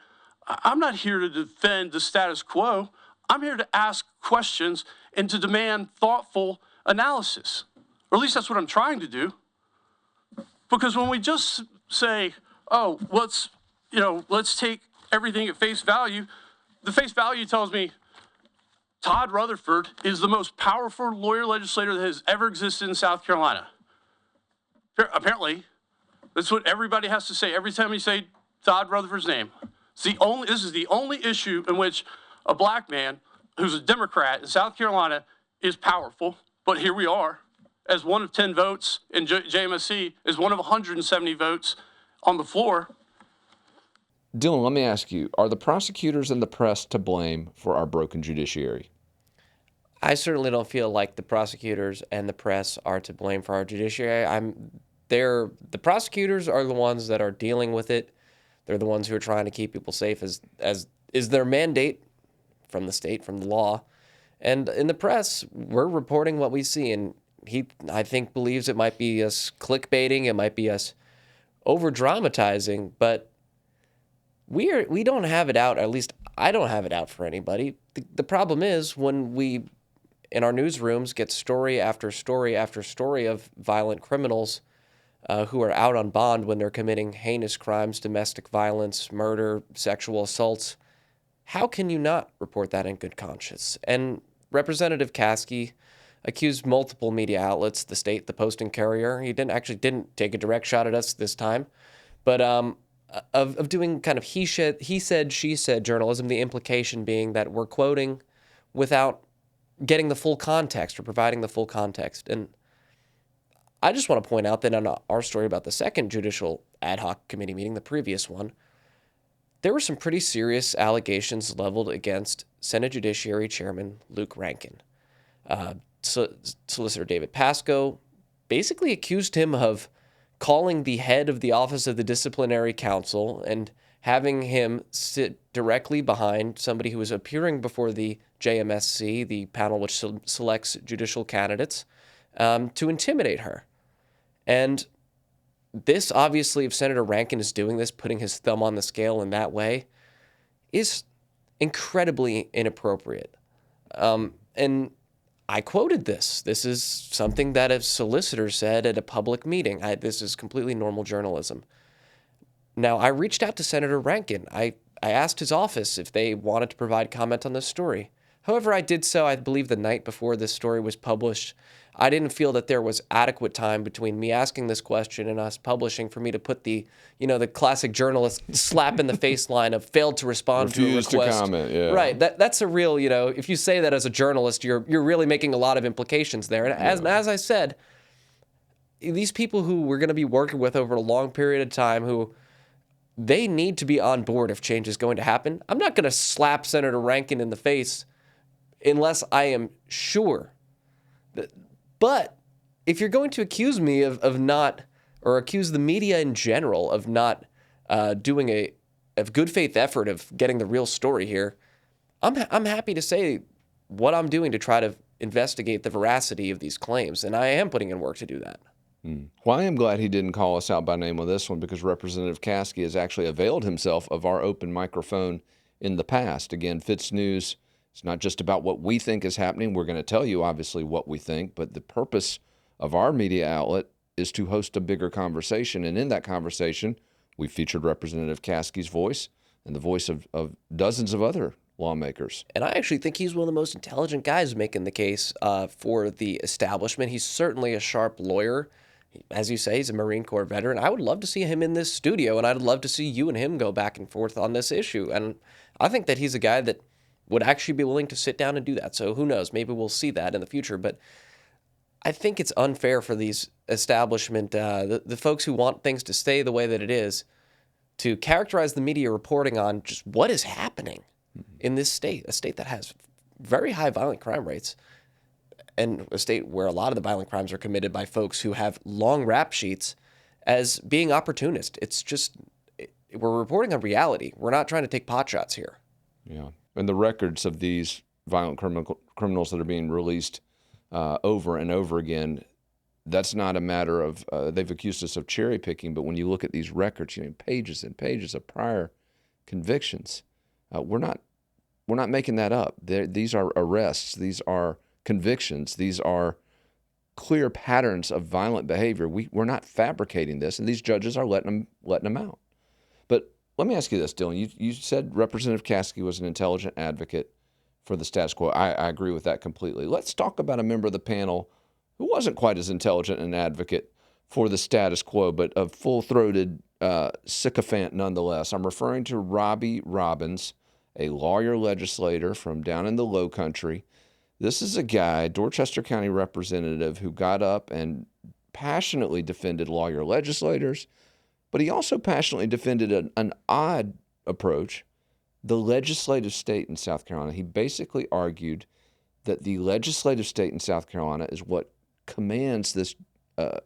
I'm not here to defend the status quo. I'm here to ask questions and to demand thoughtful analysis. Or at least that's what I'm trying to do. Because when we just say, oh, let's take everything at face value, the face value tells me Todd Rutherford is the most powerful lawyer legislator that has ever existed in South Carolina. Apparently, that's what everybody has to say every time you say Todd Rutherford's name. This is the only issue in which a black man who's a Democrat in South Carolina is powerful. But here we are, as one of 10 votes in JMSC, as one of 170 votes on the floor. Dylan, let me ask you, are the prosecutors and the press to blame for our broken judiciary? I certainly don't feel like the prosecutors and the press are to blame for our judiciary. The prosecutors are the ones that are dealing with it. They're the ones who are trying to keep people safe as is their mandate from the state, from the law. And in the press, we're reporting what we see. And he, I think, believes it might be us clickbaiting. It might be us over-dramatizing. But we don't have it out, or at least I don't have it out for anybody. The problem is when we, in our newsrooms, get story after story after story of violent criminals who are out on bond when they're committing heinous crimes, domestic violence, murder, sexual assaults. How can you not report that in good conscience? And Representative Caskey accused multiple media outlets, the state, the Post and Courier. He didn't take a direct shot at us this time, but of doing kind of he said, she said journalism, the implication being that we're quoting without getting the full context or providing the full context. And I just want to point out that on our story about the second Judicial Ad Hoc Committee meeting, the previous one, there were some pretty serious allegations leveled against Senate Judiciary Chairman Luke Rankin. Solicitor David Pasco basically accused him of calling the head of the Office of the Disciplinary Counsel and having him sit directly behind somebody who was appearing before the JMSC, the panel which selects judicial candidates, to intimidate her. And this, obviously, if Senator Rankin is doing this, putting his thumb on the scale in that way, is incredibly inappropriate. And I quoted this. This is something that a solicitor said at a public meeting. This is completely normal journalism. Now, I reached out to Senator Rankin. I asked his office if they wanted to provide comment on this story. However, I did so, I believe, the night before this story was published. I didn't feel that there was adequate time between me asking this question and us publishing for me to put the classic journalist slap in the face line of failed to respond to a request. Refused to comment, yeah. Right. That's a real, if you say that as a journalist, you're really making a lot of implications there. And as I said, these people who we're going to be working with over a long period of time, who they need to be on board if change is going to happen. I'm not going to slap Senator Rankin in the face unless I am sure. But if you're going to accuse me of not, or accuse the media in general of not doing a good faith effort of getting the real story here, I'm happy to say what I'm doing to try to investigate the veracity of these claims, and I am putting in work to do that. Well, I am glad he didn't call us out by name on this one, because Representative Caskey has actually availed himself of our open microphone in the past. Again, FITSNews, it's not just about what we think is happening. We're going to tell you, obviously, what we think, but the purpose of our media outlet is to host a bigger conversation. And in that conversation, we featured Representative Caskey's voice and the voice of dozens of other lawmakers. And I actually think he's one of the most intelligent guys making the case for the establishment. He's certainly a sharp lawyer. As you say, he's a Marine Corps veteran. I would love to see him in this studio, and I'd love to see you and him go back and forth on this issue. And I think that he's a guy that would actually be willing to sit down and do that. So who knows? Maybe we'll see that in the future. But I think it's unfair for these establishment, the folks who want things to stay the way that it is, to characterize the media reporting on just what is happening in this state, a state that has very high violent crime rates, and a state where a lot of the violent crimes are committed by folks who have long rap sheets, as being opportunist. It's just, we're reporting on reality. We're not trying to take pot shots here. Yeah. And the records of these violent criminals that are being released over and over again, that's not a matter of, they've accused us of cherry picking, but when you look at these records, pages and pages of prior convictions, we're not making that up. These are arrests. These are convictions. These are clear patterns of violent behavior. We're not fabricating this, and these judges are letting them out. But let me ask you this, Dylan. You said Representative Caskey was an intelligent advocate for the status quo. I agree with that completely. Let's talk about a member of the panel who wasn't quite as intelligent an advocate for the status quo, but a full-throated sycophant nonetheless. I'm referring to Robbie Robbins, a lawyer legislator from down in the Low Country. This is a guy, Dorchester County representative, who got up and passionately defended lawyer legislators, but he also passionately defended an odd approach, the legislative state in South Carolina. He basically argued that the legislative state in South Carolina is what commands this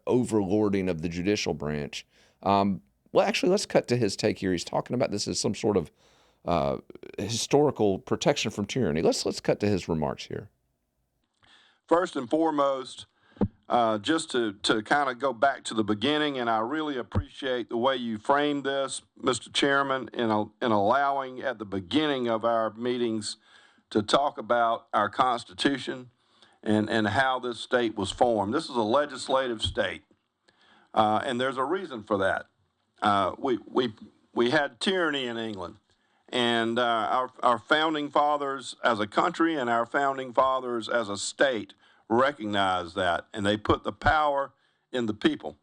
overlording of the judicial branch. Well, actually, let's cut to his take here. He's talking about this as some sort of historical protection from tyranny. Let's cut to his remarks here. First and foremost, just to kind of go back to the beginning, and I really appreciate the way you framed this, Mr. Chairman, in allowing at the beginning of our meetings to talk about our Constitution and how this state was formed. This is a legislative state, and there's a reason for that. We had tyranny in England, and our founding fathers as a country and our founding fathers as a state recognized that, and they put the power in the people.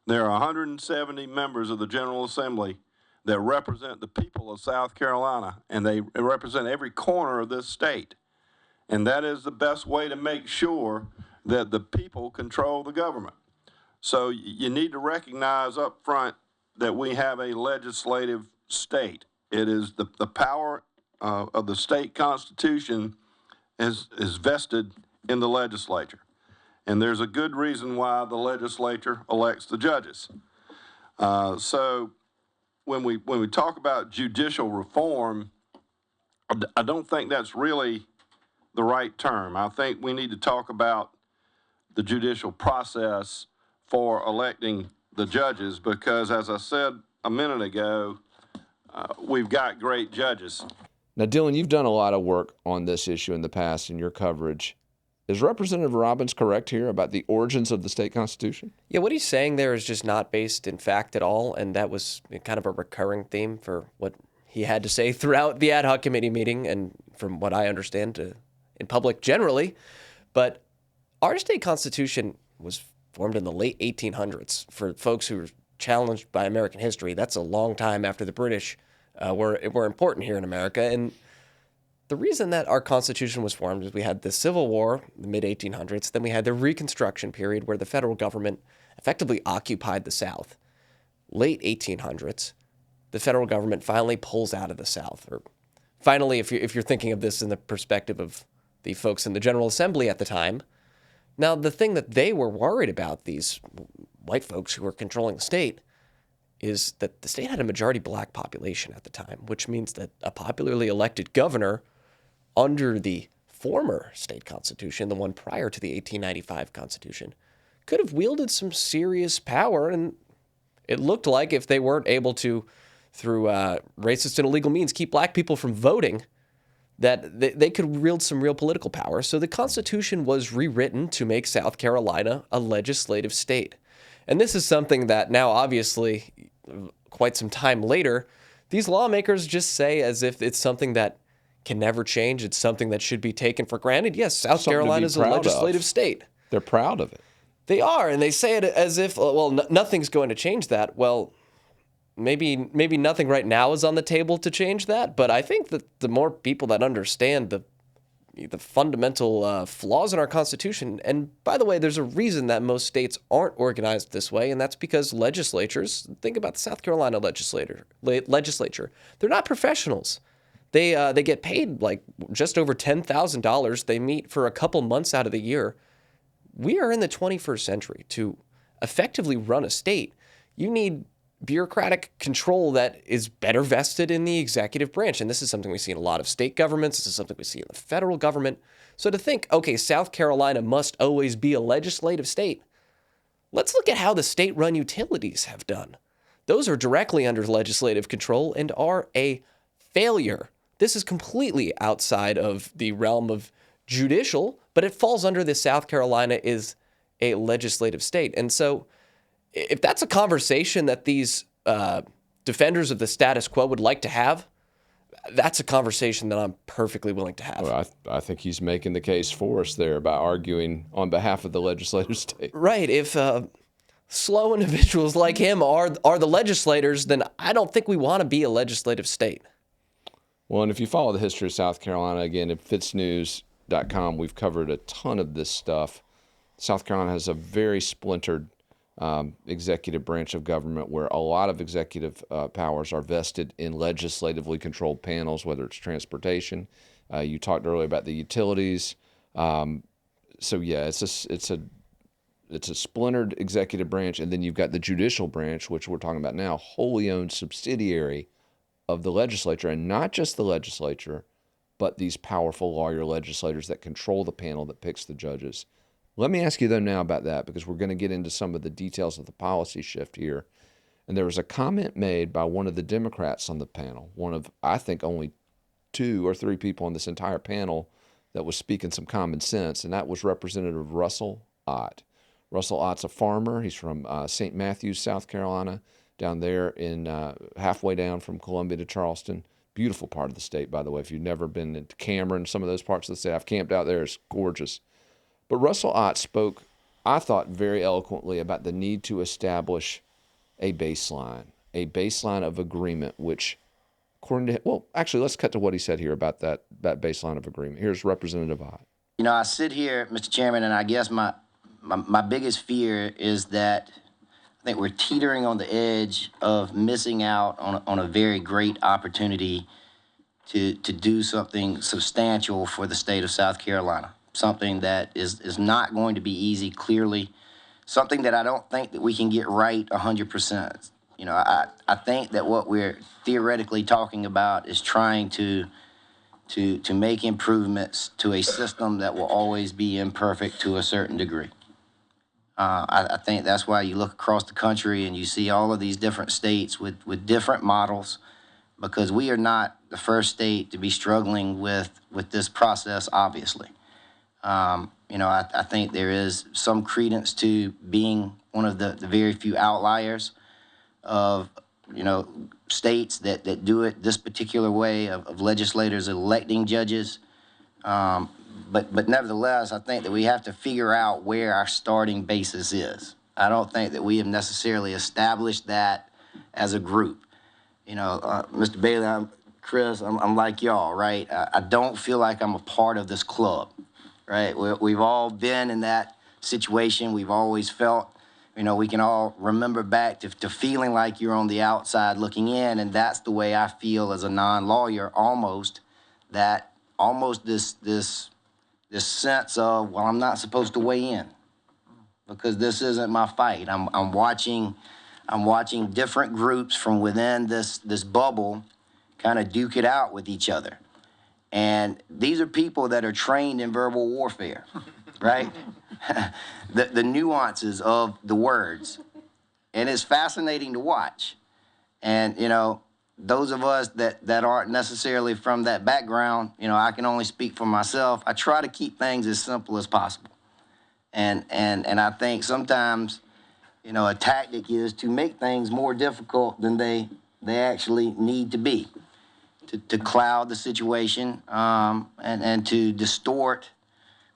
There are 170 members of the General Assembly that represent the people of South Carolina, and they represent every corner of this state. And that is the best way to make sure that the people control the government. So you need to recognize up front that we have a legislative state. It is the power of the state constitution is vested in the legislature. And there's a good reason why the legislature elects the judges. So when we talk about judicial reform, I don't think that's really the right term. I think we need to talk about the judicial process for electing the judges, because as I said a minute ago, we've got great judges. Now, Dylan, you've done a lot of work on this issue in the past in your coverage. Is Representative Robbins correct here about the origins of the state constitution? Yeah, what he's saying there is just not based in fact at all, and that was kind of a recurring theme for what he had to say throughout the ad hoc committee meeting, and from what I understand in public generally. But our state constitution was formed in the late 1800s. For folks who are challenged by American history, that's a long time after the British were important here in America. And the reason that our Constitution was formed is we had the Civil War, the mid-1800s, then we had the Reconstruction period where the federal government effectively occupied the South. Late 1800s, the federal government finally pulls out of the South. Or finally, if you're thinking of this in the perspective of the folks in the General Assembly at the time. Now, the thing that they were worried about, these white folks who were controlling the state, is that the state had a majority black population at the time, which means that a popularly elected governor under the former state constitution, the one prior to the 1895 constitution, could have wielded some serious power. And it looked like if they weren't able to, through racist and illegal means, keep black people from voting, that they could wield some real political power. So the Constitution was rewritten to make South Carolina a legislative state. And this is something that now, obviously, quite some time later, these lawmakers just say as if it's something that can never change. It's something that should be taken for granted. Yes, South Carolina is a legislative state. They're proud of it. They are, and they say it as if, well, nothing's going to change that. Well, maybe nothing right now is on the table to change that, but I think that the more people that understand the fundamental flaws in our Constitution, and by the way, there's a reason that most states aren't organized this way, and that's because legislatures, think about the South Carolina legislature, they're not professionals. They get paid like just over $10,000. They meet for a couple months out of the year. We are in the 21st century. To effectively run a state, you need bureaucratic control that is better vested in the executive branch. And this is something we see in a lot of state governments. This is something we see in the federal government. So to think, okay, South Carolina must always be a legislative state. Let's look at how the state-run utilities have done. Those are directly under legislative control and are a failure. This is completely outside of the realm of judicial, but it falls under the South Carolina is a legislative state. And so if that's a conversation that these defenders of the status quo would like to have, that's a conversation that I'm perfectly willing to have. Well, I think he's making the case for us there by arguing on behalf of the legislative state. Right. If slow individuals like him are the legislators, then I don't think we want to be a legislative state. Well, and if you follow the history of South Carolina, again, at FITSNews.com, we've covered a ton of this stuff. South Carolina has a very splintered executive branch of government where a lot of executive powers are vested in legislatively controlled panels, whether it's transportation. You talked earlier about the utilities. So yeah, it's a splintered executive branch, and then you've got the judicial branch, which we're talking about now, wholly owned subsidiary of the legislature, and not just the legislature, but these powerful lawyer legislators that control the panel that picks the judges. Let me ask you, though, now about that, because we're going to get into some of the details of the policy shift here. And there was a comment made by one of the Democrats on the panel, one of, I think, only 2 or 3 people on this entire panel that was speaking some common sense, and that was Representative Russell Ott. Russell Ott's a farmer. He's from St. Matthews, South Carolina, down there in halfway down from Columbia to Charleston. Beautiful part of the state, by the way. If you've never been to Cameron, some of those parts of the state, I've camped out there. It's gorgeous. But Russell Ott spoke, I thought, very eloquently about the need to establish a baseline of agreement, which according to, well, actually, let's cut to what he said here about that baseline of agreement. Here's Representative Ott. You know, I sit here, Mr. Chairman, and I guess my biggest fear is that I think we're teetering on the edge of missing out on a very great opportunity to do something substantial for the state of South Carolina, something that is not going to be easy, clearly, something that I don't think that we can get right 100%. You know, I think that what we're theoretically talking about is trying to make improvements to a system that will always be imperfect to a certain degree. I think that's why you look across the country and you see all of these different states with different models, because we are not the first state to be struggling with this process, obviously. You know, I think there is some credence to being one of the very few outliers of, you know, states that do it this particular way of legislators electing judges. But nevertheless, I think that we have to figure out where our starting basis is. I don't think that we have necessarily established that as a group. You know, Mr. Bailey, Chris, I'm like y'all, right? I don't feel like I'm a part of this club, right? We've all been in that situation. We've always felt, you know, we can all remember back to feeling like you're on the outside looking in, and that's the way I feel as a non-lawyer, almost this sense of, well, I'm not supposed to weigh in because this isn't my fight. I'm watching different groups from within this bubble kind of duke it out with each other. And these are people that are trained in verbal warfare, right? the nuances of the words. And it's fascinating to watch. And, you know, those of us that aren't necessarily from that background, you know, I can only speak for myself. I try to keep things as simple as possible. And I think sometimes, you know, a tactic is to make things more difficult than they actually need to be, to cloud the situation, and to distort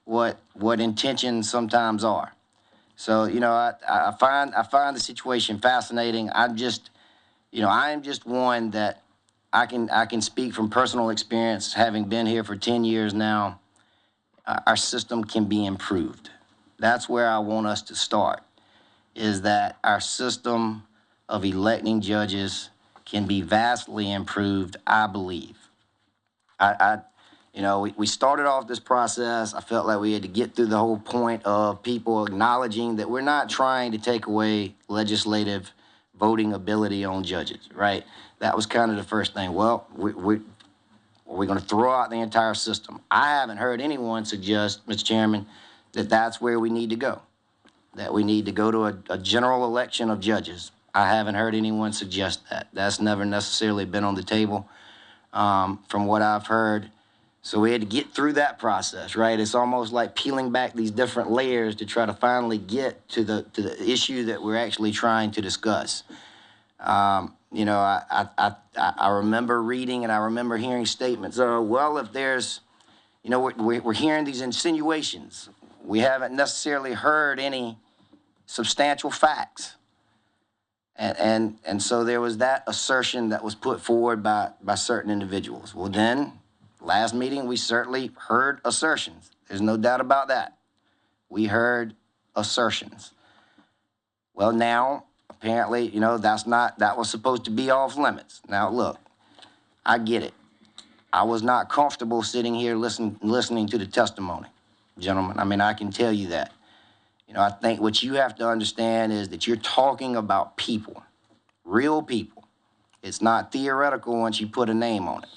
what intentions sometimes are. So, you know, I find the situation fascinating. I am just one that I can speak from personal experience, having been here for 10 years now. Our system can be improved. That's where I want us to start, is that our system of electing judges can be vastly improved, I believe. You know, we started off this process. I felt like we had to get through the whole point of people acknowledging that we're not trying to take away legislative voting ability on judges, right? That was kind of the first thing. Well, we're going to throw out the entire system. I haven't heard anyone suggest, Mr. Chairman, that that's where we need to go, that we need to go to a general election of judges. I haven't heard anyone suggest that. That's never necessarily been on the table, from what I've heard. So we had to get through that process, right? It's almost like peeling back these different layers to try to finally get to the issue that we're actually trying to discuss. You know, I remember reading and I remember hearing statements. Well, if there's, you know, we're hearing these insinuations. We haven't necessarily heard any substantial facts. And so there was that assertion that was put forward by certain individuals. Well, then, last meeting, we certainly heard assertions. There's no doubt about that. We heard assertions. Well, now, apparently, you know, that was supposed to be off limits. Now, look, I get it. I was not comfortable sitting here listening to the testimony, gentlemen. I mean, I can tell you that. You know, I think what you have to understand is that you're talking about people, real people. It's not theoretical once you put a name on it.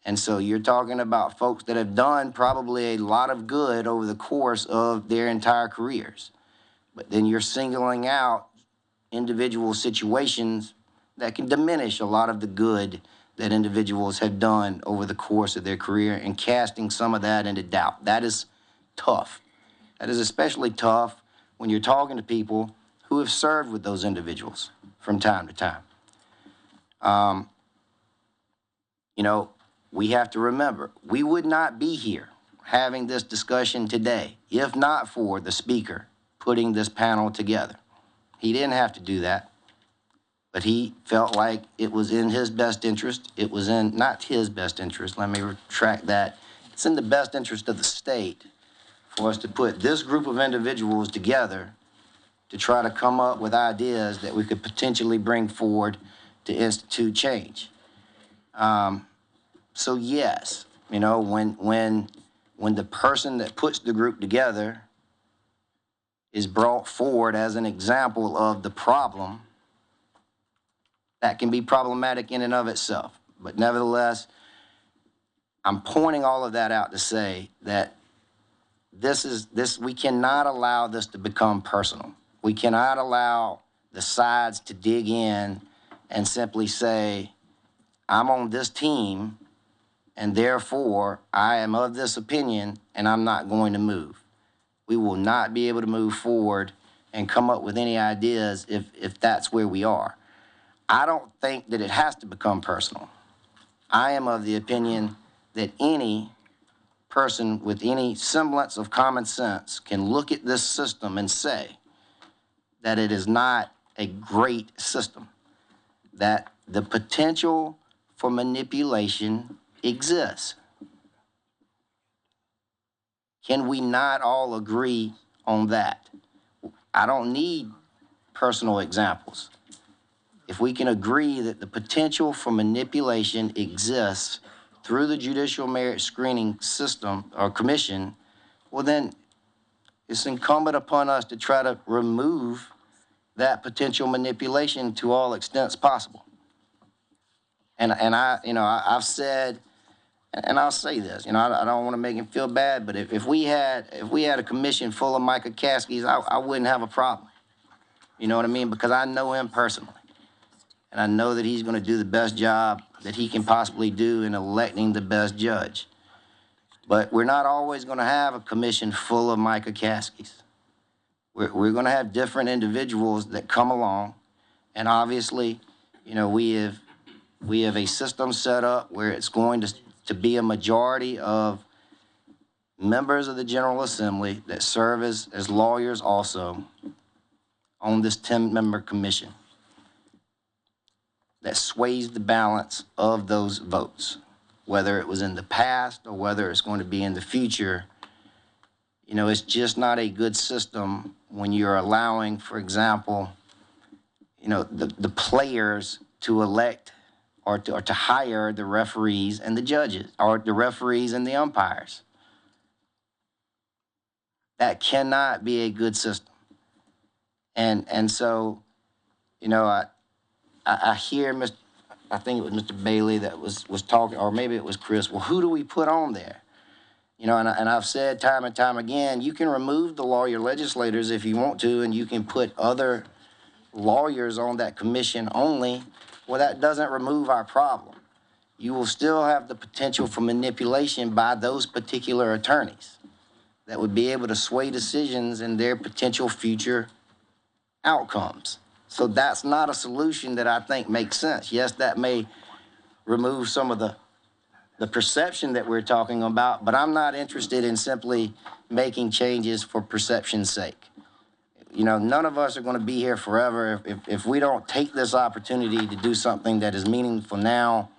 And so you're talking about folks that have done probably a lot of good over the course of their entire careers. But then you're singling out individual situations that can diminish a lot of the good that individuals have done over the course of their career and casting some of that into doubt. That is tough. That is especially tough when you're talking to people who have served with those individuals from time to time. You know, we have to remember, we would not be here having this discussion today if not for the speaker putting this panel together. He didn't have to do that. but he felt like it was in his best interest. It was in, not his best interest, let me retract that. It's in the best interest of the state for us to put this group of individuals together to try to come up with ideas that we could potentially bring forward to institute change. So yes, you know, when the person that puts the group together is brought forward as an example of the problem, that can be problematic in and of itself. But nevertheless, I'm pointing all of that out to say that we cannot allow this to become personal. We cannot allow the sides to dig in and simply say, I'm on this team, and therefore I am of this opinion, and I'm not going to move. We will not be able to move forward and come up with any ideas if that's where we are. I don't think that it has to become personal. I am of the opinion that any person with any semblance of common sense can look at this system and say that it is not a great system, that the potential for manipulation exists. Can we not all agree on that? I don't need personal examples. If we can agree that the potential for manipulation exists through the Judicial Merit Screening System or Commission, well then it's incumbent upon us to try to remove that potential manipulation to all extents possible. And I've said, and I'll say this, I don't want to make him feel bad, but if we had a commission full of Micah Caskies, I wouldn't have a problem. You know what I mean? Because I know him personally. And I know that he's going to do the best job that he can possibly do in electing the best judge. But we're not always going to have a commission full of Micah Caskies. We're going to have different individuals that come along. And obviously, we have a system set up where it's going to be a majority of members of the General Assembly that serve as lawyers also on this 10-member commission that sways the balance of those votes, whether it was in the past or whether it's going to be in the future. It's just not a good system when you're allowing, for example, the players to elect or to hire the referees and the judges, or the referees and the umpires. That cannot be a good system. And so, I hear I think it was Mr. Bailey that was talking, or maybe it was Chris. Well, who do we put on there? And I've said time and time again, you can remove the lawyer legislators if you want to, and you can put other lawyers on that commission only. Well, that doesn't remove our problem. You will still have the potential for manipulation by those particular attorneys that would be able to sway decisions in their potential future outcomes. So that's not a solution that I think makes sense. Yes, that may remove some of the perception that we're talking about, but I'm not interested in simply making changes for perception's sake. None of us are going to be here forever. If we don't take this opportunity to do something that is meaningful now,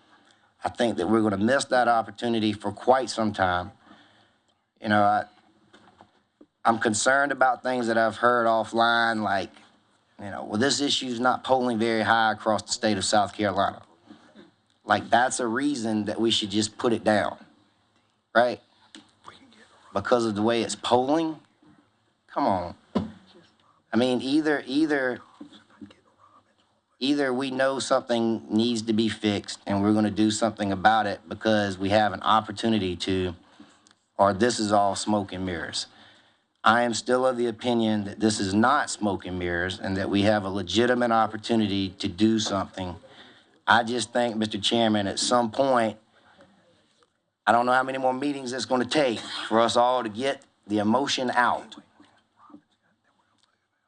I think that we're going to miss that opportunity for quite some time. I'm concerned about things that I've heard offline, like, well, this issue is not polling very high across the state of South Carolina. Like, that's a reason that we should just put it down, right? Because of the way it's polling? Come on. I mean, either we know something needs to be fixed and we're going to do something about it because we have an opportunity to, or this is all smoke and mirrors. I am still of the opinion that this is not smoke and mirrors and that we have a legitimate opportunity to do something. I just think, Mr. Chairman, at some point, I don't know how many more meetings it's going to take for us all to get the emotion out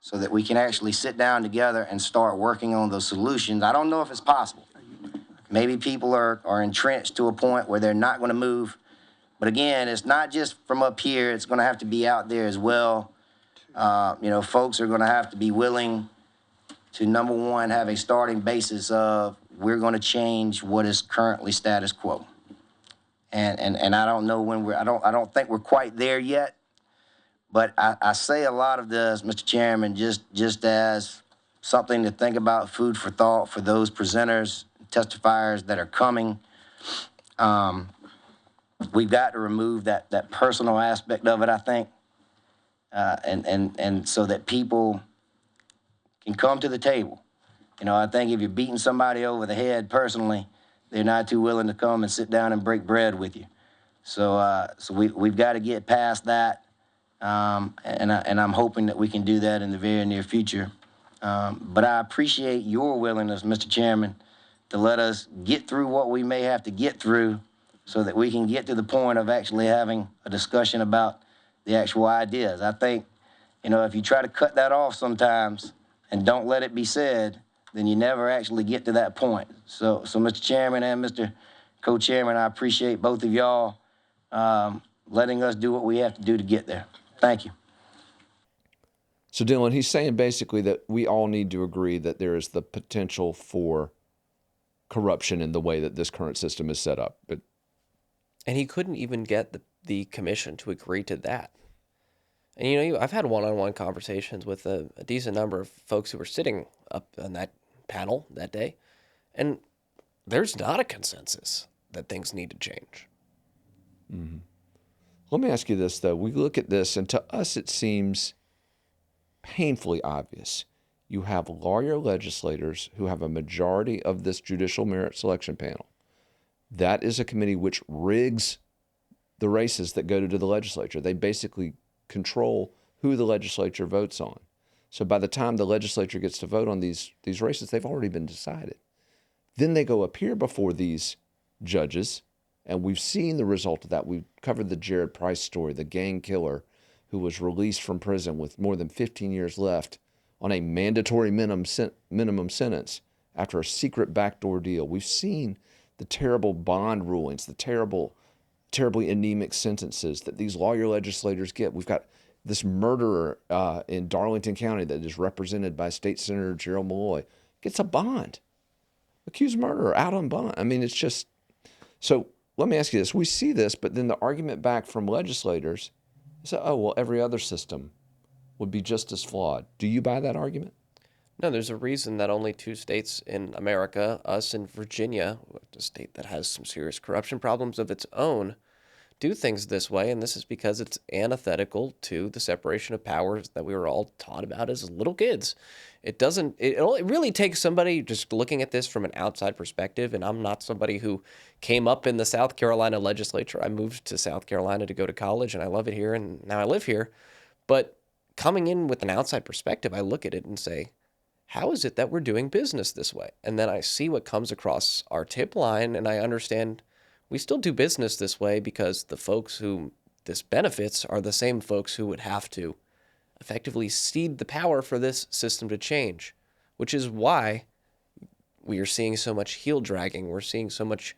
so that we can actually sit down together and start working on those solutions. I don't know if it's possible. Maybe people are entrenched to a point where they're not going to move. But again, it's not just from up here. It's going to have to be out there as well. Folks are going to have to be willing to, number one, have a starting basis of we're going to change what is currently status quo. And I don't know when I don't think we're quite there yet, but I say a lot of this, Mr. Chairman, just as something to think about, food for thought for those presenters, testifiers that are coming. We've got to remove that personal aspect of it, I think, and so that people can come to the table. You know, I think if you're beating somebody over the head personally, they're not too willing to come and sit down and break bread with you. So we've got to get past that, and I'm hoping that we can do that in the very near future. But I appreciate your willingness, Mr. Chairman, to let us get through what we may have to get through so that we can get to the point of actually having a discussion about the actual ideas. I think, you know, if you try to cut that off sometimes and don't let it be said, then you never actually get to that point. So Mr. Chairman and Mr. Co-Chairman, I appreciate both of y'all letting us do what we have to do to get there. Thank you. So Dylan, he's saying basically that we all need to agree that there is the potential for corruption in the way that this current system is set up. And he couldn't even get the commission to agree to that. And, you know, I've had one-on-one conversations with a decent number of folks who were sitting up on that panel that day, and there's not a consensus that things need to change. Mm-hmm. Let me ask you this, though. We look at this, and to us it seems painfully obvious. You have lawyer legislators who have a majority of this judicial merit selection panel. That is a committee which rigs the races that go to the legislature. They basically control who the legislature votes on. So by the time the legislature gets to vote on these races, they've already been decided. Then they go appear before these judges, and we've seen the result of that. We've covered the Jared Price story, the gang killer who was released from prison with more than 15 years left on a mandatory minimum sentence after a secret backdoor deal. We've seen the terrible bond rulings, the terribly anemic sentences that these lawyer legislators get. We've got this murderer in Darlington County that is represented by State Senator Gerald Malloy, gets a bond. Accused murderer out on bond. I mean, it's just... So let me ask you this. We see this, but then the argument back from legislators is, oh, well, every other system would be just as flawed. Do you buy that argument? No, there's a reason that only 2 states in America, us and Virginia, a state that has some serious corruption problems of its own, do things this way, and this is because it's antithetical to the separation of powers that we were all taught about as little kids. It really takes somebody just looking at this from an outside perspective, and I'm not somebody who came up in the South Carolina legislature. I moved to South Carolina to go to college, and I love it here, and now I live here. But coming in with an outside perspective, I look at it and say, how is it that we're doing business this way? And then I see what comes across our tip line, and I understand we still do business this way because the folks who this benefits are the same folks who would have to effectively cede the power for this system to change, which is why we are seeing so much heel dragging. We're seeing so much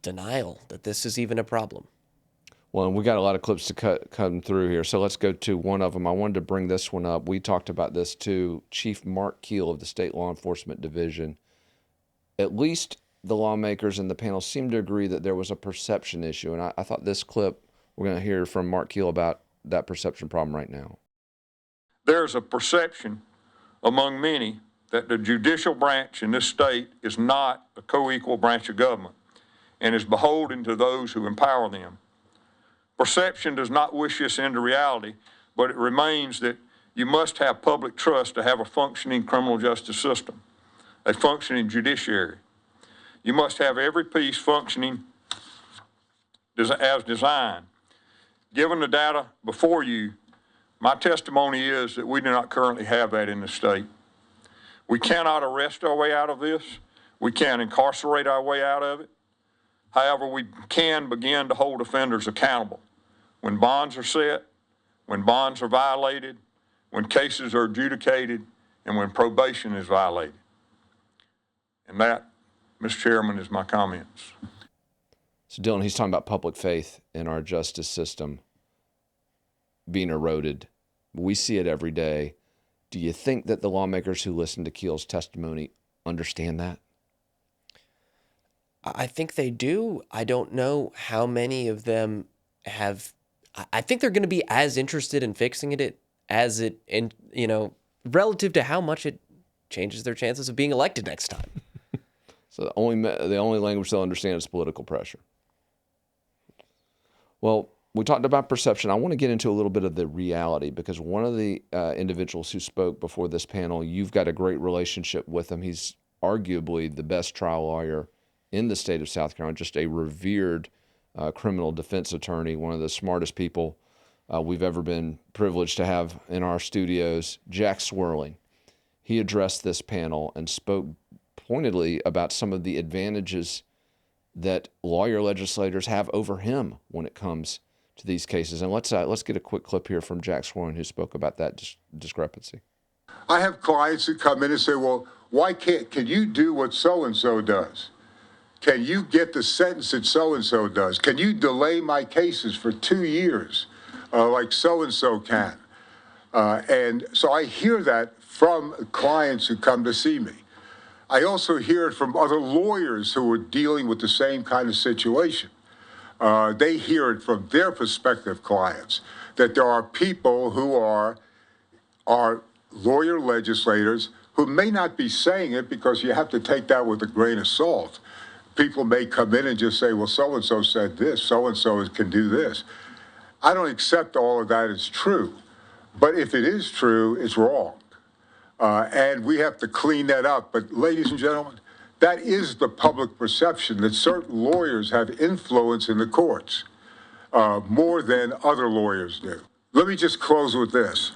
denial that this is even a problem. Well, and we got a lot of clips to come through here, so let's go to one of them. I wanted to bring this one up. We talked about this too. Chief Mark Keel of the State Law Enforcement Division. At least the lawmakers and the panel seem to agree that there was a perception issue, and I thought this clip, we're going to hear from Mark Keel about that perception problem right now. There's a perception among many that the judicial branch in this state is not a co-equal branch of government and is beholden to those who empower them. Perception does not wish this into reality, but it remains that you must have public trust to have a functioning criminal justice system, a functioning judiciary. You must have every piece functioning as designed. Given the data before you, my testimony is that we do not currently have that in the state. We cannot arrest our way out of this. We can't incarcerate our way out of it. However, we can begin to hold offenders accountable. When bonds are set, when bonds are violated, when cases are adjudicated, and when probation is violated. And that, Mr. Chairman, is my comments. So Dylan, he's talking about public faith in our justice system being eroded. We see it every day. Do you think that the lawmakers who listened to Keel's testimony understand that? I think they do. I don't know how many of them have. I think they're going to be as interested in fixing it as it, and relative to how much it changes their chances of being elected next time. So the only language they'll understand is political pressure. Well, we talked about perception. I want to get into a little bit of the reality, because one of the individuals who spoke before this panel, you've got a great relationship with him. He's arguably the best trial lawyer in the state of South Carolina, just a revered criminal defense attorney, one of the smartest people we've ever been privileged to have in our studios, Jack Swirling. He addressed this panel and spoke pointedly about some of the advantages that lawyer legislators have over him when it comes to these cases. And let's get a quick clip here from Jack Swirling, who spoke about that discrepancy. I have clients who come in and say, well, can you do what so-and-so does? Can you get the sentence that so-and-so does? Can you delay my cases for 2 years like so-and-so can? And so I hear that from clients who come to see me. I also hear it from other lawyers who are dealing with the same kind of situation. They hear it from their prospective clients, that there are people who are lawyer legislators who may not be saying it, because you have to take that with a grain of salt. People may come in and just say, well, so-and-so said this, so-and-so can do this. I don't accept all of that as true. But if it is true, it's wrong. And we have to clean that up. But ladies and gentlemen, that is the public perception, that certain lawyers have influence in the courts more than other lawyers do. Let me just close with this.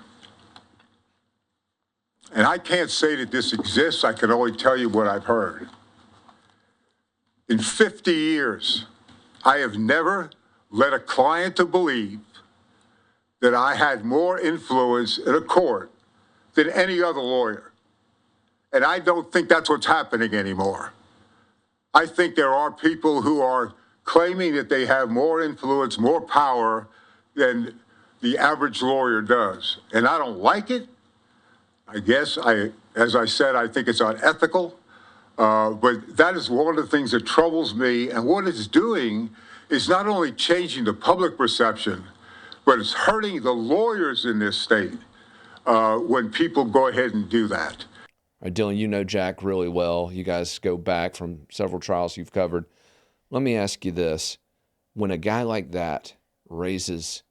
And I can't say that this exists. I can only tell you what I've heard. In 50 years, I have never led a client to believe that I had more influence in a court than any other lawyer. And I don't think that's what's happening anymore. I think there are people who are claiming that they have more influence, more power than the average lawyer does. And I don't like it. I guess, as I said, I think it's unethical. But that is one of the things that troubles me. And what it's doing is not only changing the public perception, but it's hurting the lawyers in this state when people go ahead and do that. All right, Dylan, you know Jack really well. You guys go back from several trials you've covered. Let me ask you this. When a guy like that raises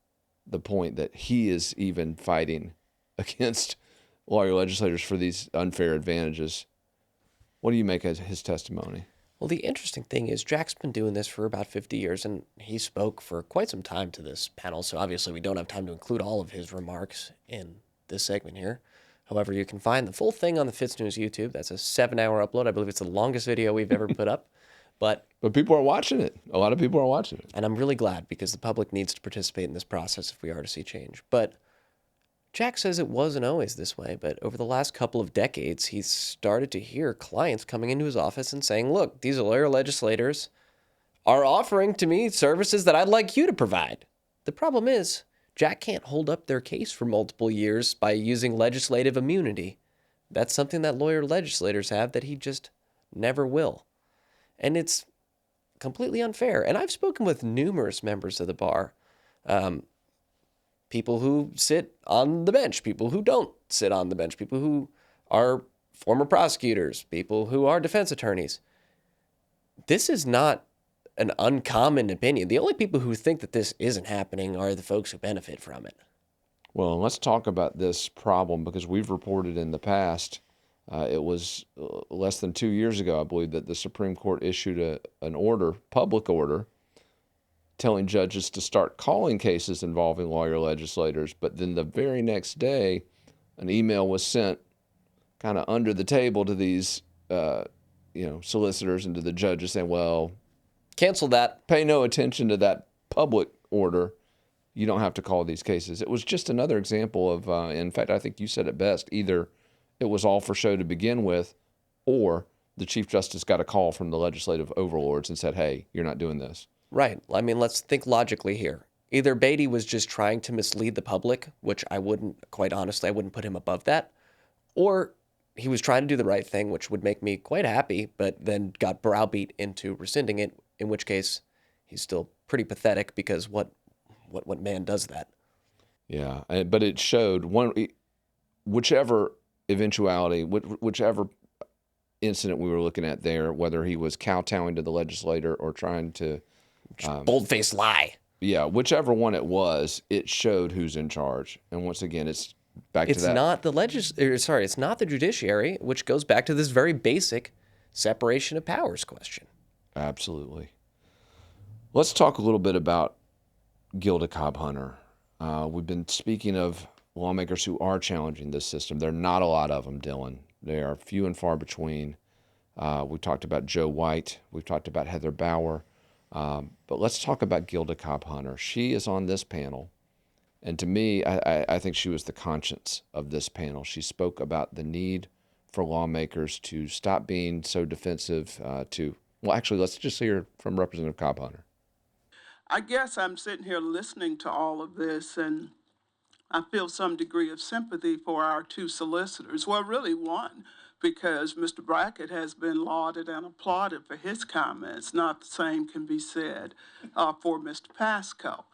the point that he is even fighting against lawyer legislators for these unfair advantages, what do you make of his testimony? Well, the interesting thing is Jack's been doing this for about 50 years, and he spoke for quite some time to this panel, so obviously we don't have time to include all of his remarks in this segment here. However, you can find the full thing on the FITSNews YouTube. That's a 7-hour upload. I believe it's the longest video we've ever put up. But people are watching it. A lot of people are watching it. And I'm really glad, because the public needs to participate in this process if we are to see change. But Jack says it wasn't always this way, but over the last couple of decades, he's started to hear clients coming into his office and saying, look, these lawyer legislators are offering to me services that I'd like you to provide. The problem is, Jack can't hold up their case for multiple years by using legislative immunity. That's something that lawyer legislators have that he just never will. And it's completely unfair. And I've spoken with numerous members of the bar, people who sit on the bench, people who don't sit on the bench, people who are former prosecutors, people who are defense attorneys. This is not an uncommon opinion. The only people who think that this isn't happening are the folks who benefit from it. Well, let's talk about this problem, because we've reported in the past, it was less than 2 years ago, I believe, that the Supreme Court issued an order, public order, telling judges to start calling cases involving lawyer legislators. But then the very next day, an email was sent kind of under the table to these solicitors and to the judges saying, well, cancel that. Pay no attention to that public order. You don't have to call these cases. It was just another example of, in fact, I think you said it best, either it was all for show to begin with, or the Chief Justice got a call from the legislative overlords and said, hey, you're not doing this. Right. I mean, let's think logically here. Either Beatty was just trying to mislead the public, which I wouldn't, quite honestly, I wouldn't put him above that, or he was trying to do the right thing, which would make me quite happy, but then got browbeat into rescinding it, in which case he's still pretty pathetic, because what man does that? Yeah, but it showed whichever eventuality, whichever incident we were looking at there, whether he was kowtowing to the legislator or trying to Bold-faced lie. yeah, whichever one it was, it showed who's in charge. And once again, it's back to It's that. not the it's not the judiciary, which goes back to this very basic separation of powers question. Absolutely. Let's talk a little bit about Gilda Cobb Hunter. We've been speaking of lawmakers who are challenging this system. There are not a lot of them, Dylan. They are few and far between. We talked about Joe White. We've talked about Heather Bauer. But let's talk about Gilda Cobb Hunter. She is on this panel. And to me, I think she was the conscience of this panel. She spoke about the need for lawmakers to stop being so defensive well, actually, let's just hear from Representative Cobb Hunter. I guess I'm sitting here listening to all of this, and I feel some degree of sympathy for our two solicitors. Well, really one, because Mr. Brackett has been lauded and applauded for his comments. Not the same can be said for Mr. Pasco.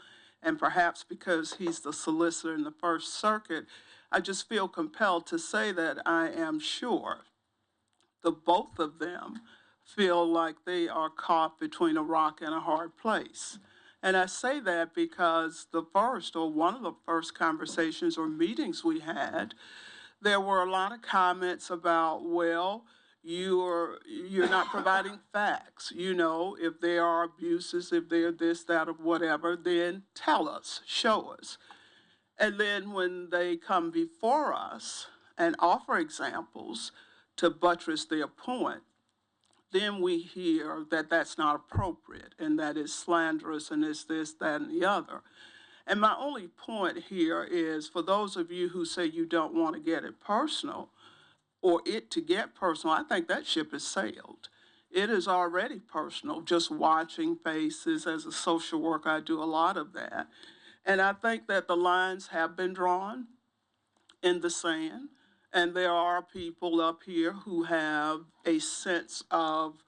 And perhaps because he's the solicitor in the First Circuit, I just feel compelled to say that I am sure the both of them feel like they are caught between a rock and a hard place. And I say that because one of the first conversations or meetings we had, there were a lot of comments about, well, you're not providing facts. You know, if there are abuses, if they're this, that, or whatever, then tell us, show us. And then when they come before us and offer examples to buttress their point, then we hear that that's not appropriate and that it's slanderous and it's this, that, and the other. And my only point here is for those of you who say you don't want to get it personal or it to get personal, I think that ship has sailed. It is already personal, just watching faces. As a social worker, I do a lot of that. And I think that the lines have been drawn in the sand. And there are people up here who have a sense of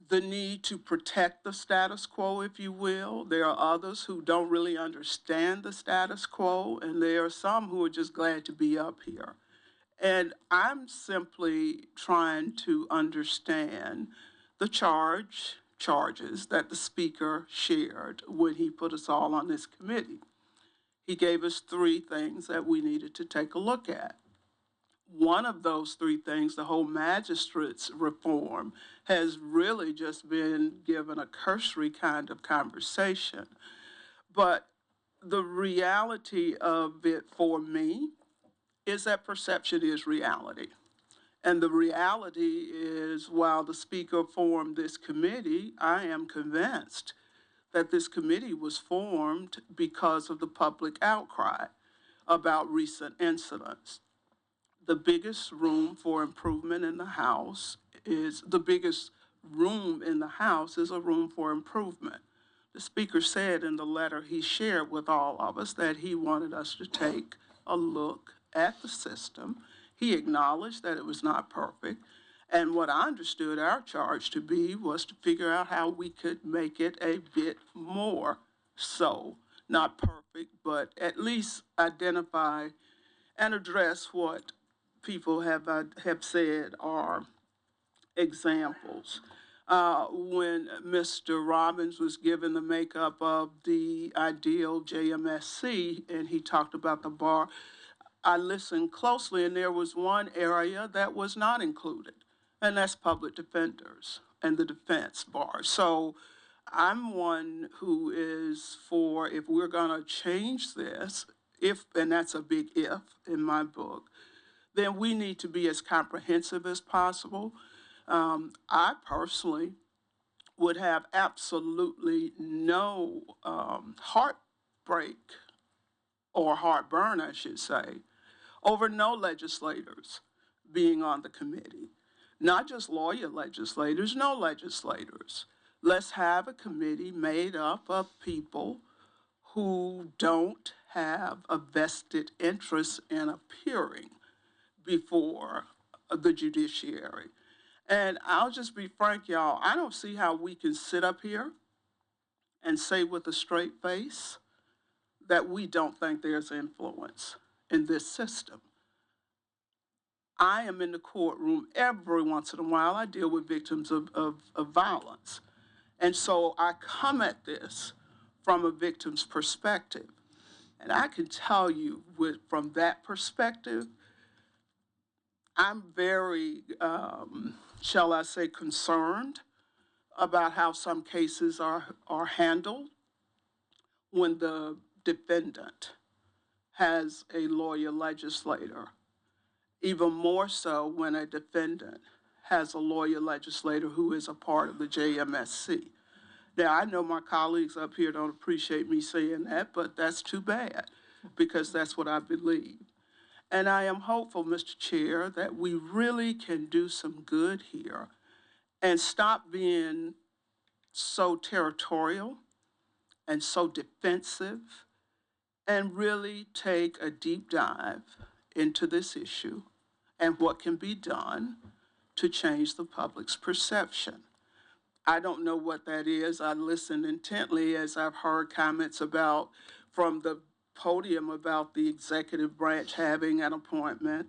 the need to protect the status quo, if you will. There are others who don't really understand the status quo, and there are some who are just glad to be up here. And I'm simply trying to understand the charges that the speaker shared when he put us all on this committee. He gave us three things that we needed to take a look at. One of those three things, the whole magistrates reform, has really just been given a cursory kind of conversation. But the reality of it for me is that perception is reality. And the reality is, while the speaker formed this committee, I am convinced that this committee was formed because of the public outcry about recent incidents. The biggest room for improvement in the House is the biggest room in the House is a room for improvement. The speaker said in the letter he shared with all of us that he wanted us to take a look at the system. He acknowledged that it was not perfect. And what I understood our charge to be was to figure out how we could make it a bit more so, not perfect, but at least identify and address what people have said are examples. When Mr. Robbins was given the makeup of the ideal JMSC and he talked about the bar, I listened closely and there was one area that was not included, and that's public defenders and the defense bar. So I'm one who is for, if we're gonna change this, and that's a big if in my book, then we need to be as comprehensive as possible. I personally would have absolutely no heartbreak or heartburn, I should say, over no legislators being on the committee. Not just lawyer legislators, no legislators. Let's have a committee made up of people who don't have a vested interest in appearing before the judiciary. And I'll just be frank, y'all, I don't see how we can sit up here and say with a straight face that we don't think there's influence in this system. I am in the courtroom every once in a while. I deal with victims of violence. And so I come at this from a victim's perspective. And I can tell you from that perspective, I'm very, shall I say, concerned about how some cases are handled when the defendant has a lawyer legislator, even more so when a defendant has a lawyer legislator who is a part of the JMSC. Now, I know my colleagues up here don't appreciate me saying that, but that's too bad because that's what I believe. And I am hopeful, Mr. Chair, that we really can do some good here and stop being so territorial and so defensive and really take a deep dive into this issue and what can be done to change the public's perception. I don't know what that is. I listened intently as I've heard comments about from the podium about the executive branch having an appointment.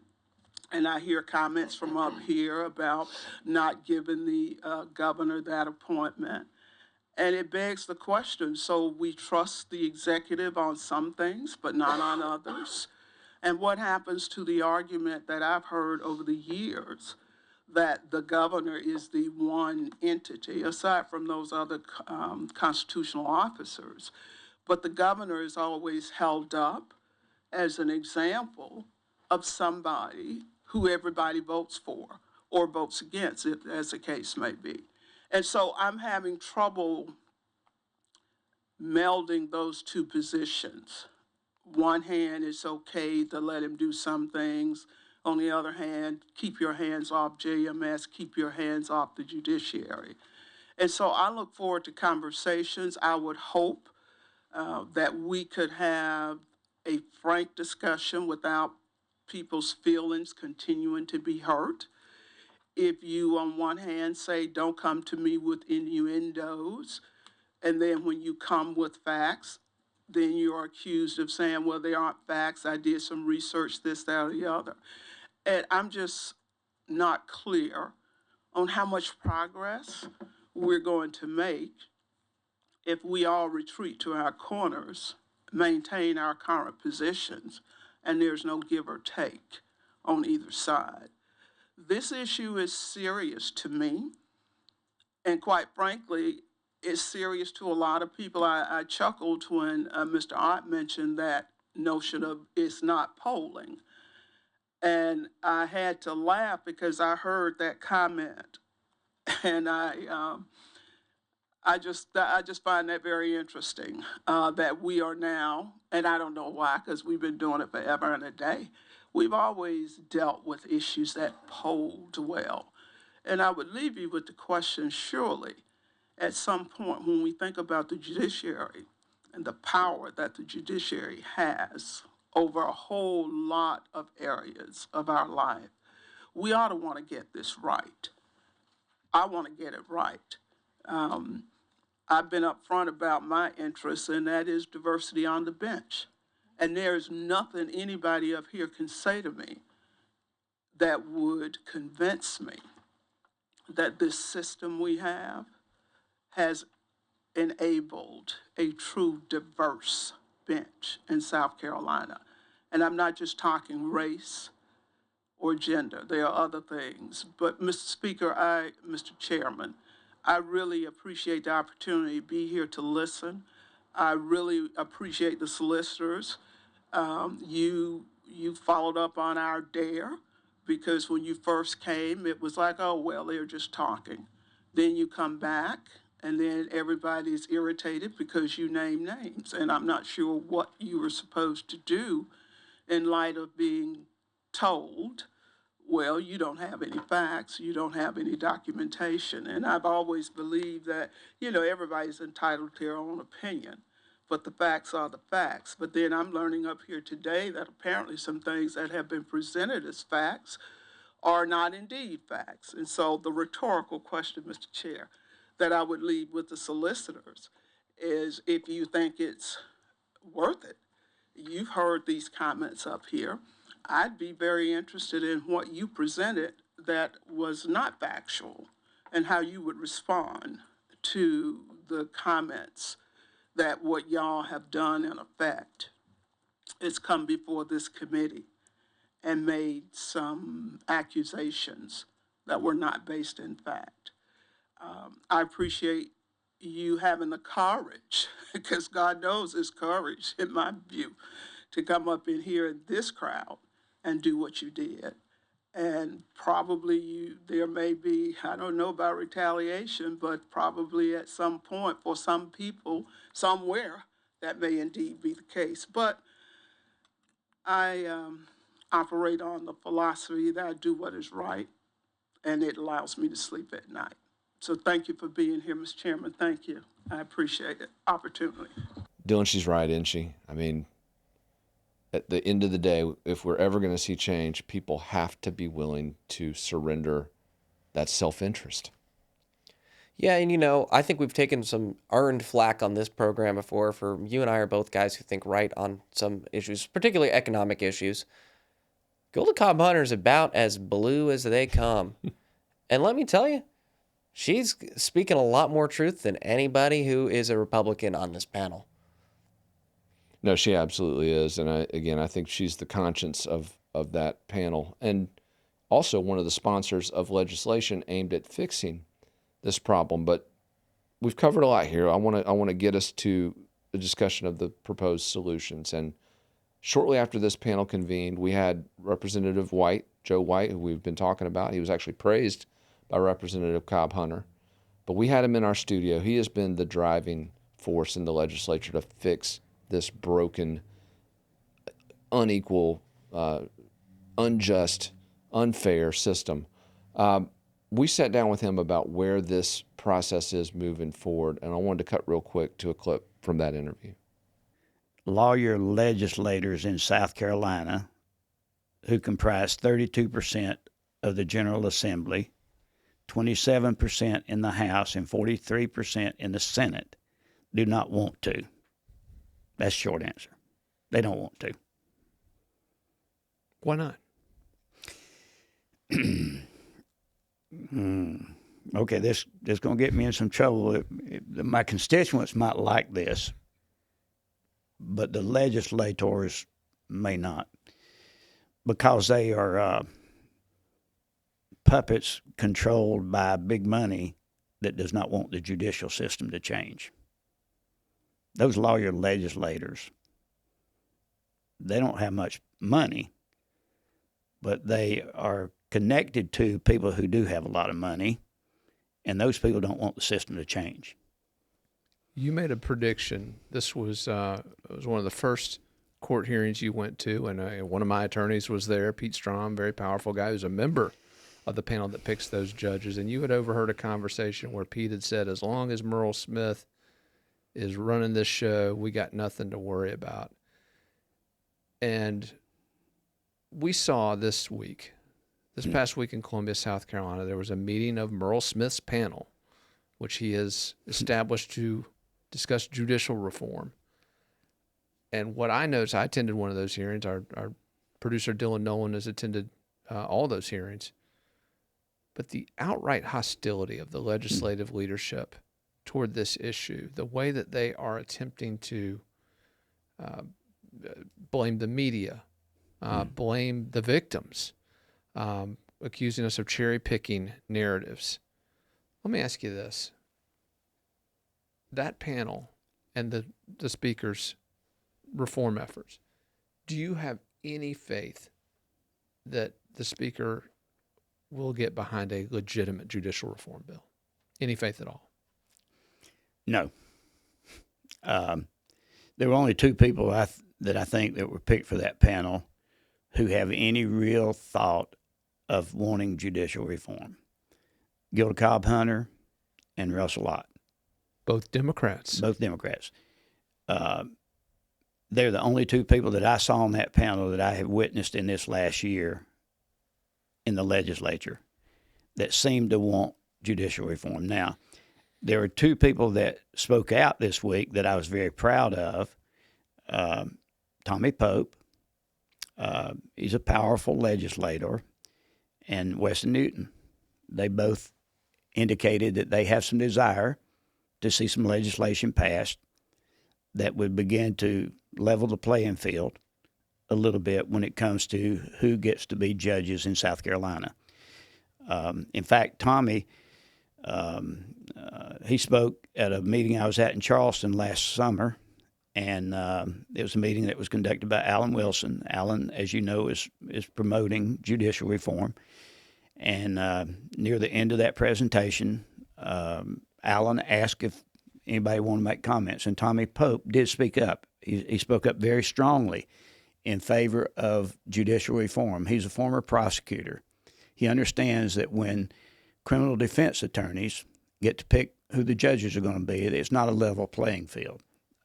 And I hear comments from up here about not giving the governor that appointment. And it begs the question, so we trust the executive on some things, but not on others? And what happens to the argument that I've heard over the years that the governor is the one entity, aside from those other constitutional officers, but the governor is always held up as an example of somebody who everybody votes for or votes against, as the case may be. And so I'm having trouble melding those two positions. One hand, it's okay to let him do some things. On the other hand, keep your hands off JMS, keep your hands off the judiciary. And so I look forward to conversations. I would hope that we could have a frank discussion without people's feelings continuing to be hurt. If you, on one hand, say, don't come to me with innuendos, and then when you come with facts, then you are accused of saying, well, they aren't facts. I did some research, this, that, or the other. And I'm just not clear on how much progress we're going to make if we all retreat to our corners, maintain our current positions, and there's no give or take on either side. This issue is serious to me, and quite frankly, it's serious to a lot of people. I chuckled when Mr. Ott mentioned that notion of it's not polling. And I had to laugh because I heard that comment, and I just find that very interesting, that we are now, and I don't know why, because we've been doing it forever and a day. We've always dealt with issues that polled well. And I would leave you with the question, surely, at some point when we think about the judiciary and the power that the judiciary has over a whole lot of areas of our life, we ought to want to get this right. I want to get it right. I've been upfront about my interests, and that is diversity on the bench. And there's nothing anybody up here can say to me that would convince me that this system we have has enabled a true diverse bench in South Carolina. And I'm not just talking race or gender. There are other things. But Mr. Speaker, Mr. Chairman, I really appreciate the opportunity to be here to listen. I really appreciate the solicitors. You followed up on our dare, because when you first came, it was like, oh, well, they're just talking. Then you come back, and then everybody's irritated because you name names. And I'm not sure what you were supposed to do in light of being told, well, you don't have any facts, you don't have any documentation. And I've always believed that, everybody's entitled to their own opinion. but the facts are the facts. But then I'm learning up here today that apparently some things that have been presented as facts are not indeed facts. And so the rhetorical question, Mr. Chair, that I would leave with the solicitors is if you think it's worth it. You've heard these comments up here. I'd be very interested in what you presented that was not factual and how you would respond to the comments that what y'all have done in effect is come before this committee and made some accusations that were not based in fact. I appreciate you having the courage, because God knows it's courage, in my view, to come up in here in this crowd and do what you did. And probably there may be, I don't know about retaliation, but probably at some point for some people, somewhere, that may indeed be the case. But I operate on the philosophy that I do what is right, and it allows me to sleep at night. So thank you for being here, Mr. Chairman. Thank you. I appreciate it. Opportunity. Dylan, she's right, isn't she? I mean, at the end of the day, if we're ever going to see change, people have to be willing to surrender that self-interest. Yeah, and I think we've taken some earned flack on this program before, for you and I are both guys who think right on some issues, particularly economic issues. Golden Cobb Hunter is about as blue as they come. And let me tell you, she's speaking a lot more truth than anybody who is a Republican on this panel. No, she absolutely is. And I think she's the conscience of that panel. And also one of the sponsors of legislation aimed at fixing this problem. But we've covered a lot here. I want to get us to the discussion of the proposed solutions. And shortly after this panel convened, we had Representative White, Joe White, who we've been talking about. He was actually praised by Representative Cobb Hunter. But we had him in our studio. He has been the driving force in the legislature to fix this broken, unequal, unjust, unfair system. We sat down with him about where this process is moving forward, and I wanted to cut real quick to a clip from that interview. Lawyer legislators in South Carolina, who comprise 32% of the General Assembly, 27% in the House, and 43% in the Senate, do not want to. That's the short answer. They don't want to. Why not? Okay, this is going to get me in some trouble. My constituents might like this, but the legislators may not, because they are puppets controlled by big money that does not want the judicial system to change. Those lawyer legislators, they don't have much money, but they are connected to people who do have a lot of money, and those people don't want the system to change. You made a prediction. This was it was one of the first court hearings you went to, and one of my attorneys was there, Pete Strom, very powerful guy who's a member of the panel that picks those judges. And you had overheard a conversation where Pete had said, as long as Merle Smith is running this show, we got nothing to worry about. And we saw this past week in Columbia, South Carolina, there was a meeting of Merle Smith's panel, which he has established to discuss judicial reform. And what I noticed, I attended one of those hearings. Our producer, Dylan Nolan, has attended all those hearings. But the outright hostility of the legislative leadership toward this issue, the way that they are attempting to blame the media, blame the victims, accusing us of cherry-picking narratives. Let me ask you this. That panel and the speaker's reform efforts, do you have any faith that the speaker will get behind a legitimate judicial reform bill? Any faith at all? No. There were only two people that I think that were picked for that panel who have any real thought of wanting judicial reform. Golden Cobb Hunter and Russell Ott. Both Democrats. Both Democrats. They're the only two people that I saw on that panel that I have witnessed in this last year in the legislature that seem to want judicial reform. Now, there were two people that spoke out this week that I was very proud of. Tommy Pope, he's a powerful legislator, and Weston Newton. They both indicated that they have some desire to see some legislation passed that would begin to level the playing field a little bit when it comes to who gets to be judges in South Carolina. In fact, Tommy, he spoke at a meeting I was at in Charleston last summer, and it was a meeting that was conducted by Alan Wilson. Alan, as you know, is promoting judicial reform. And near the end of that presentation, Alan asked if anybody wanted to make comments, and Tommy Pope did speak up. He spoke up very strongly in favor of judicial reform. He's a former prosecutor. He understands that when criminal defense attorneys get to pick who the judges are going to be, it's not a level playing field.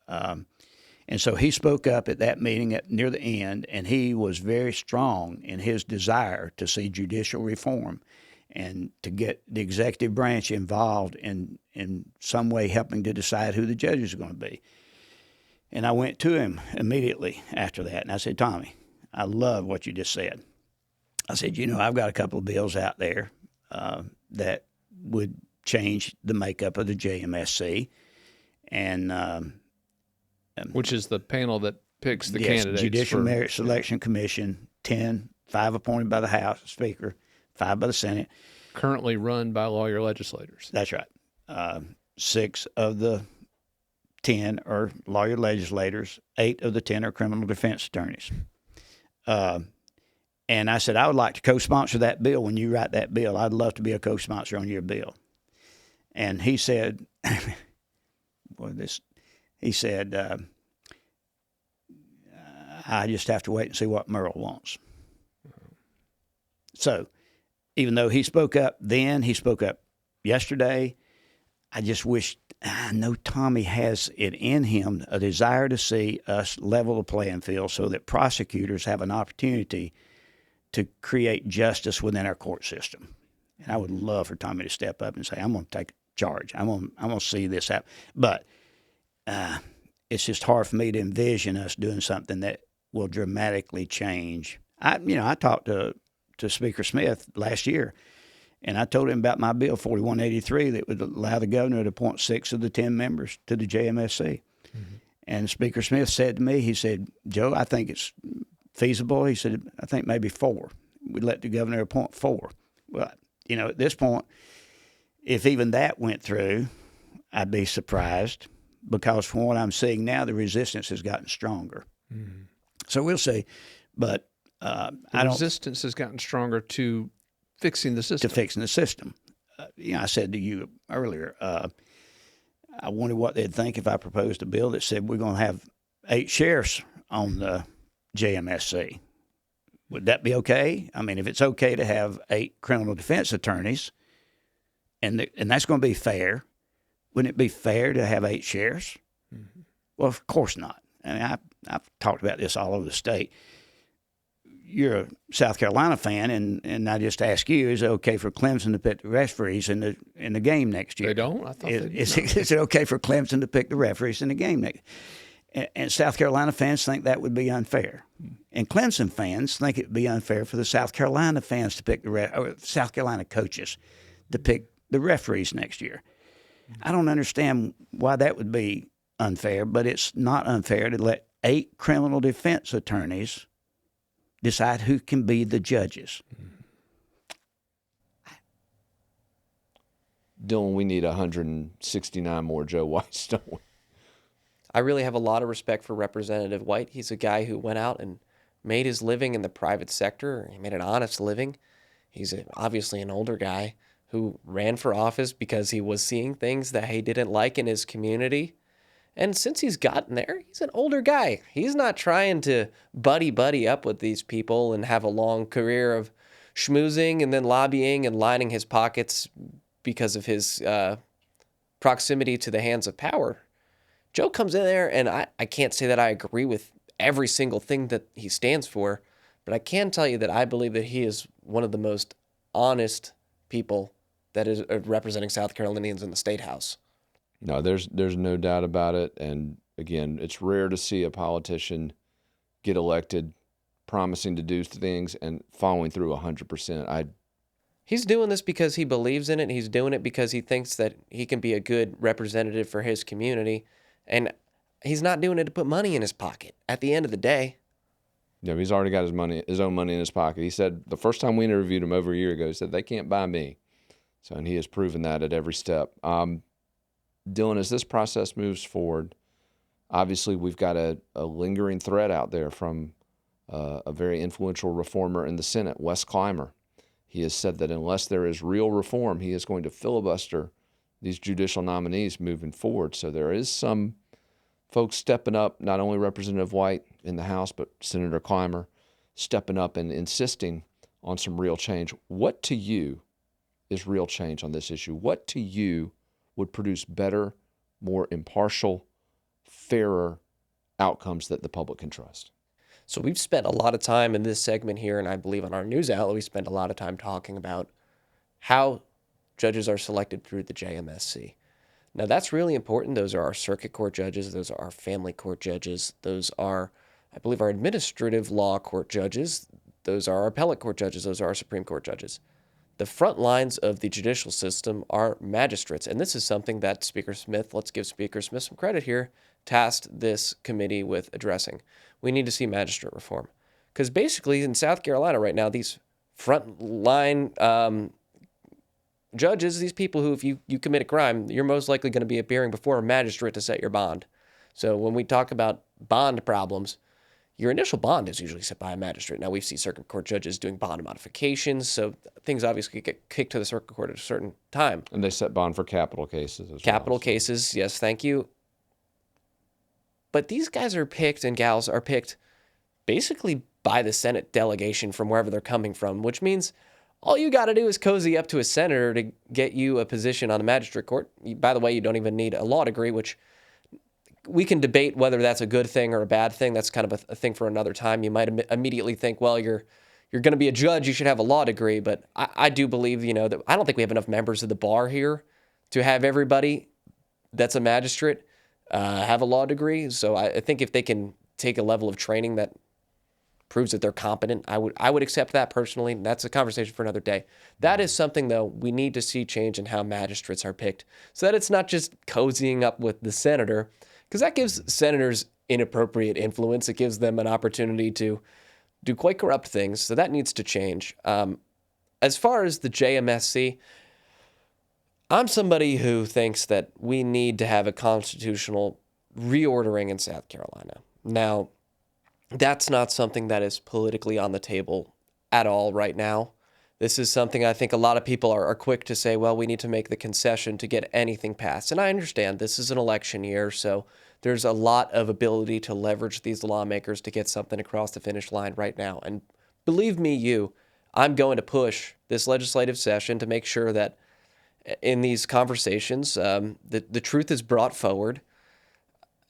And so he spoke up at that meeting near the end, and he was very strong in his desire to see judicial reform and to get the executive branch involved in some way helping to decide who the judges are going to be. And I went to him immediately after that, and I said, Tommy, I love what you just said. I said, I've got a couple of bills out there that would change the makeup of the JMSC, and which is the panel that picks the yes, candidates. Judicial Merit Selection Commission, 10, 5 appointed by the House Speaker, 5 by the Senate. Currently run by lawyer legislators. That's right. 6 of the 10 are lawyer legislators. 8 of the 10 are criminal defense attorneys. And I said, I would like to co-sponsor that bill. When you write that bill, I'd love to be a co-sponsor on your bill. And he said, he said, I just have to wait and see what Merle wants. So even though he spoke up then, he spoke up yesterday, I just wish, I know Tommy has it in him, a desire to see us level the playing field so that prosecutors have an opportunity to create justice within our court system. And I would love for Tommy to step up and say, I'm going to take charge. I'm going to see this happen. But it's just hard for me to envision us doing something that will dramatically change. I talked to Speaker Smith last year, and I told him about my bill 4183 that would allow the governor to appoint 6 of the 10 members to the JMSC. Mm-hmm. And Speaker Smith said to me, he said, Joe, I think it's feasible. He said, I think maybe 4. We'd let the governor appoint 4. Well, at this point, if even that went through, I'd be surprised, because from what I'm seeing now, the resistance has gotten stronger. Mm-hmm. So we'll see. But resistance has gotten stronger to fixing the system. To fixing the system. I said to you earlier, I wonder what they'd think if I proposed a bill that said we're going to have 8 sheriffs on the JMSC. Would that be okay? I mean, if it's okay to have 8 criminal defense attorneys, and that's going to be fair, wouldn't it be fair to have 8 sheriffs? Mm-hmm. Well, of course not. I mean, I've talked about this all over the state. You're a South Carolina fan, and I just ask you: is it okay for Clemson to pick the referees in the game next year? They don't. I thought is it okay for Clemson to pick the referees in the game next? And South Carolina fans think that would be unfair, and Clemson fans think it would be unfair for the South Carolina fans to pick or South Carolina coaches to pick the referees next year. I don't understand why that would be unfair, but it's not unfair to let 8 criminal defense attorneys decide who can be the judges. Dylan, we need 169 more Joe Whites, don't we? I really have a lot of respect for Representative White. He's a guy who went out and made his living in the private sector. He made an honest living. He's obviously an older guy who ran for office because he was seeing things that he didn't like in his community. And since he's gotten there, he's an older guy. He's not trying to buddy up with these people and have a long career of schmoozing and then lobbying and lining his pockets because of his proximity to the hands of power. Joe comes in there, and I can't say that I agree with every single thing that he stands for, but I can tell you that I believe that he is one of the most honest people that is representing South Carolinians in the State House. No, there's no doubt about it. And again, it's rare to see a politician get elected promising to do things and following through 100%. He's doing this because he believes in it. He's doing it because he thinks that he can be a good representative for his community. And he's not doing it to put money in his pocket at the end of the day. Yeah, he's already got his own money in his pocket. He said the first time we interviewed him over a year ago, he said, they can't buy me. So, and he has proven that at every step. Dylan, as this process moves forward, obviously we've got a lingering threat out there from a very influential reformer in the Senate, Wes Clymer. He has said that unless there is real reform, he is going to filibuster these judicial nominees moving forward. So there is some folks stepping up, not only Representative White in the House, but Senator Clymer stepping up and insisting on some real change. What to you is real change on this issue? What to you would produce better, more impartial, fairer outcomes that the public can trust? So we've spent a lot of time in this segment here, and I believe on our news outlet, we spent a lot of time talking about how judges are selected through the JMSC. Now, that's really important. Those are our circuit court judges. Those are our family court judges. Those are, I believe, our administrative law court judges. Those are our appellate court judges. Those are our Supreme Court judges. The front lines of the judicial system are magistrates, and this is something that Speaker Smith, let's give Speaker Smith some credit here, tasked this committee with addressing. We need to see magistrate reform. Because basically in South Carolina right now, these front line judges, these people who, if you commit a crime, you're most likely going to be appearing before a magistrate to set your bond. So when we talk about bond problems, your initial bond is usually set by a magistrate. Now, we see circuit court judges doing bond modifications, so things obviously get kicked to the circuit court at a certain time. And they set bond for capital cases as Capital well. cases, yes, thank you. But these guys are picked, and gals are picked, basically by the Senate delegation from wherever they're coming from, which means all you got to do is cozy up to a senator to get you a position on the magistrate court. By the way, you don't even need a law degree, which we can debate whether that's a good thing or a bad thing. That's kind of a thing for another time. You might immediately think, well, you're going to be a judge, you should have a law degree. But I do believe, that I don't think we have enough members of the bar here to have everybody that's a magistrate have a law degree. So I think if they can take a level of training that proves that they're competent, I would accept that personally. That's a conversation for another day. That is something, though, we need to see change in how magistrates are picked so that it's not just cozying up with the senator, because that gives senators inappropriate influence. It gives them an opportunity to do quite corrupt things. So that needs to change. As far as the JMSC, I'm somebody who thinks that we need to have a constitutional reordering in South Carolina. Now, that's not something that is politically on the table at all right now. This is something I think a lot of people are quick to say, well, we need to make the concession to get anything passed. And I understand this is an election year, so there's a lot of ability to leverage these lawmakers to get something across the finish line right now. And believe me, I'm going to push this legislative session to make sure that in these conversations, the truth is brought forward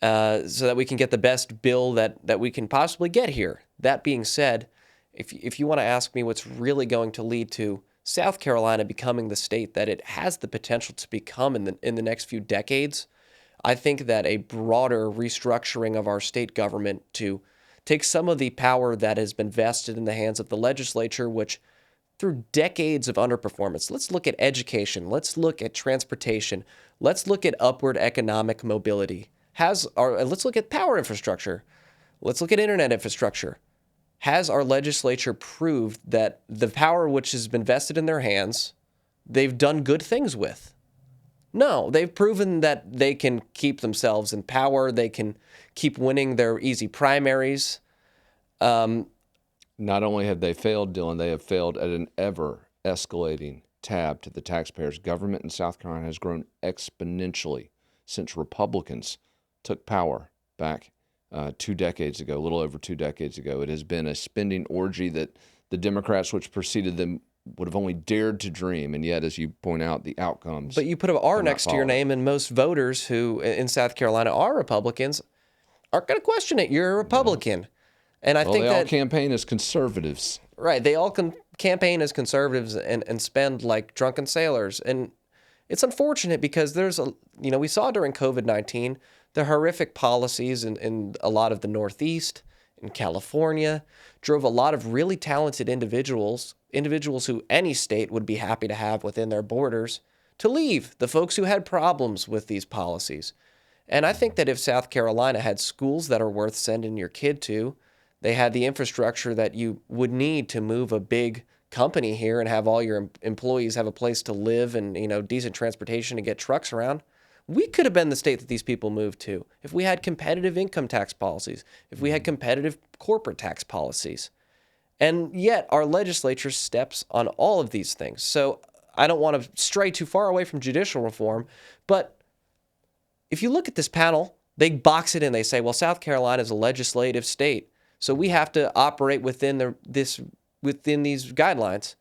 so that we can get the best bill that we can possibly get here. That being said, if you want to ask me what's really going to lead to South Carolina becoming the state that it has the potential to become in the next few decades, I think that a broader restructuring of our state government to take some of the power that has been vested in the hands of the legislature, which through decades of underperformance. Let's look at education. Let's look at transportation. Let's look at upward economic mobility. Let's look at power infrastructure. Let's look at internet infrastructure. Has our legislature proved that the power which has been vested in their hands, they've done good things with? No, they've proven that they can keep themselves in power. They can keep winning their easy primaries. Not only have they failed, Dylan, they have failed at an ever-escalating tab to the taxpayers. Government in South Carolina has grown exponentially since Republicans took power back 2 decades ago, a little over 2 decades ago. It has been a spending orgy that the Democrats, which preceded them, would have only dared to dream. And yet, as you point out, the outcomes. But you put an R next to your name, and most voters who in South Carolina are Republicans aren't going to question it. You're a Republican. And I think they that all campaign as conservatives. Right. They all campaign as conservatives and spend like drunken sailors. And it's unfortunate because we saw during COVID-19 the horrific policies in a lot of the Northeast, in California, drove a lot of really talented individuals who any state would be happy to have within their borders, to leave, the folks who had problems with these policies. And I think that if South Carolina had schools that are worth sending your kid to, they had the infrastructure that you would need to move a big company here and have all your employees have a place to live and, decent transportation to get trucks around, we could have been the state that these people moved to if we had competitive income tax policies, if we had competitive corporate tax policies. And yet our legislature steps on all of these things. So I don't want to stray too far away from judicial reform, but if you look at this panel, they box it in. They say, well, South Carolina is a legislative state, so we have to operate within these guidelines.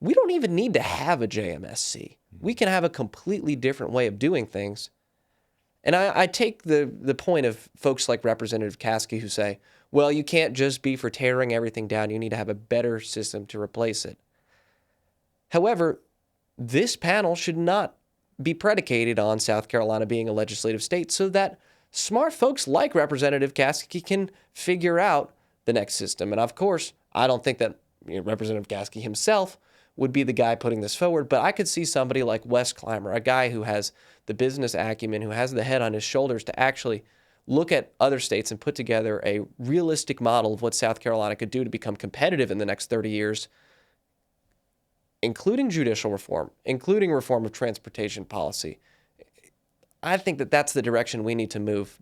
We don't even need to have a JMSC. We can have a completely different way of doing things. And I take the point of folks like Representative Caskey who say, well, you can't just be for tearing everything down. You need to have a better system to replace it. However, this panel should not be predicated on South Carolina being a legislative state so that smart folks like Representative Caskey can figure out the next system. And of course, I don't think that Representative Caskey himself would be the guy putting this forward, but I could see somebody like Wes Clymer, a guy who has the business acumen, who has the head on his shoulders to actually look at other states and put together a realistic model of what South Carolina could do to become competitive in the next 30 years, including judicial reform, including reform of transportation policy. I think that that's the direction we need to move.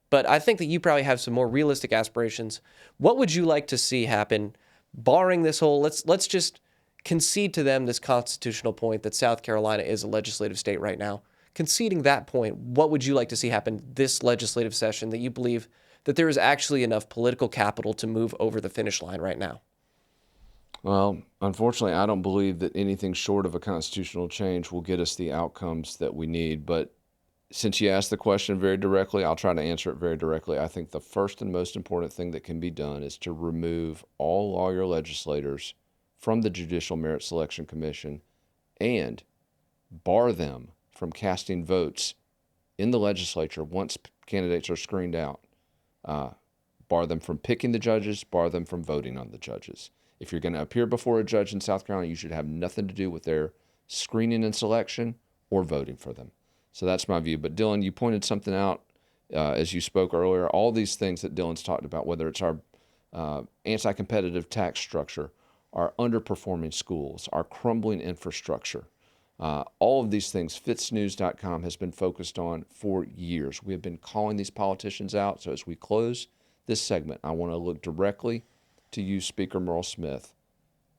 But I think that you probably have some more realistic aspirations. What would you like to see happen, barring this whole, let's just concede to them this constitutional point that South Carolina is a legislative state right now. Conceding that point, what would you like to see happen this legislative session that you believe that there is actually enough political capital to move over the finish line right now? Well, unfortunately, I don't believe that anything short of a constitutional change will get us the outcomes that we need. But since you asked the question very directly, I'll try to answer it very directly. I think the first and most important thing that can be done is to remove all lawyer legislators from the Judicial Merit Selection Commission and bar them from casting votes in the legislature once candidates are screened out. Bar them from picking the judges, bar them from voting on the judges. If you're going to appear before a judge in South Carolina, you should have nothing to do with their screening and selection or voting for them. So that's my view. But Dylan, you pointed something out as you spoke earlier. All these things that Dylan's talked about, whether it's our anti-competitive tax structure, our underperforming schools, our crumbling infrastructure, all of these things, FITSNews.com has been focused on for years. We have been calling these politicians out. So as we close this segment, I want to look directly to you, Speaker Merle Smith.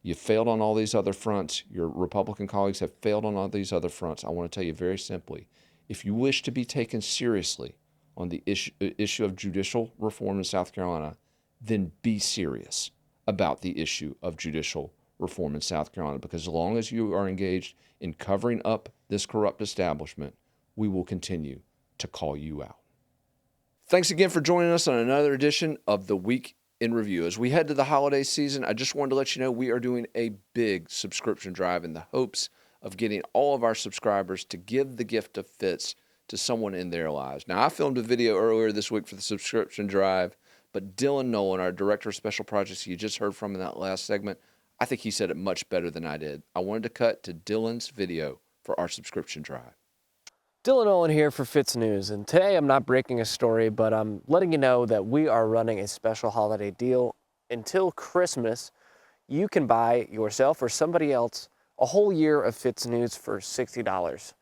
You failed on all these other fronts. Your Republican colleagues have failed on all these other fronts. I want to tell you very simply, if you wish to be taken seriously on the issue of judicial reform in South Carolina, then be serious about the issue of judicial reform in South Carolina, because as long as you are engaged in covering up this corrupt establishment, we will continue to call you out. Thanks again for joining us on another edition of The Week in Review. As we head to the holiday season, I just wanted to let you know we are doing a big subscription drive in the hopes of getting all of our subscribers to give the gift of Fitz to someone in their lives. Now, I filmed a video earlier this week for the subscription drive, but Dylan Nolan, our Director of Special Projects you just heard from in that last segment, I think he said it much better than I did. I wanted to cut to Dylan's video for our subscription drive. Dylan Nolan here for FITSNews, and today I'm not breaking a story, but I'm letting you know that we are running a special holiday deal. Until Christmas, you can buy yourself or somebody else a whole year of FITSNews for $60.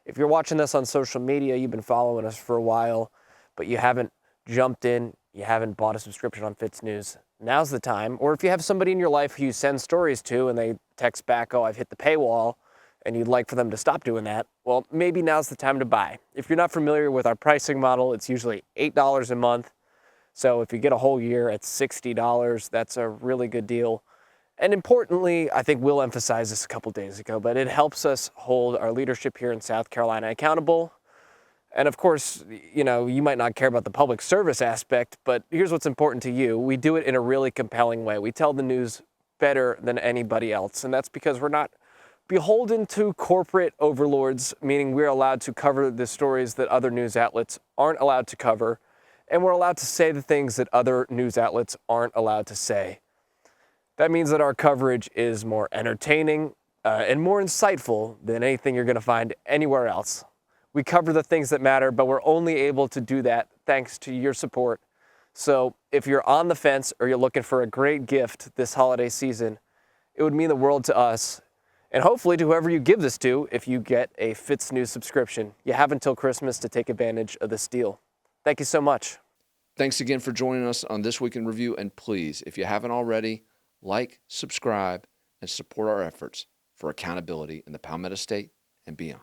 If you're watching this on social media, you've been following us for a while, but you haven't jumped in, you haven't bought a subscription on FITSNews, now's the time. Or if you have somebody in your life who you send stories to and they text back, oh, I've hit the paywall, and you'd like for them to stop doing that, well, maybe now's the time to buy. If you're not familiar with our pricing model, it's usually $8 a month. So if you get a whole year at $60, that's a really good deal. And importantly, I think Will emphasized this a couple days ago, but it helps us hold our leadership here in South Carolina accountable. And of course, you might not care about the public service aspect, but here's what's important to you. We do it in a really compelling way. We tell the news better than anybody else, and that's because we're not beholden to corporate overlords, meaning we're allowed to cover the stories that other news outlets aren't allowed to cover, and we're allowed to say the things that other news outlets aren't allowed to say. That means that our coverage is more entertaining and more insightful than anything you're going to find anywhere else. We cover the things that matter, but we're only able to do that thanks to your support. So if you're on the fence or you're looking for a great gift this holiday season, it would mean the world to us, and hopefully to whoever you give this to if you get a FITSNews subscription. You have until Christmas to take advantage of this deal. Thank you so much. Thanks again for joining us on This Week in Review, and please, if you haven't already, like, subscribe, and support our efforts for accountability in the Palmetto State and beyond.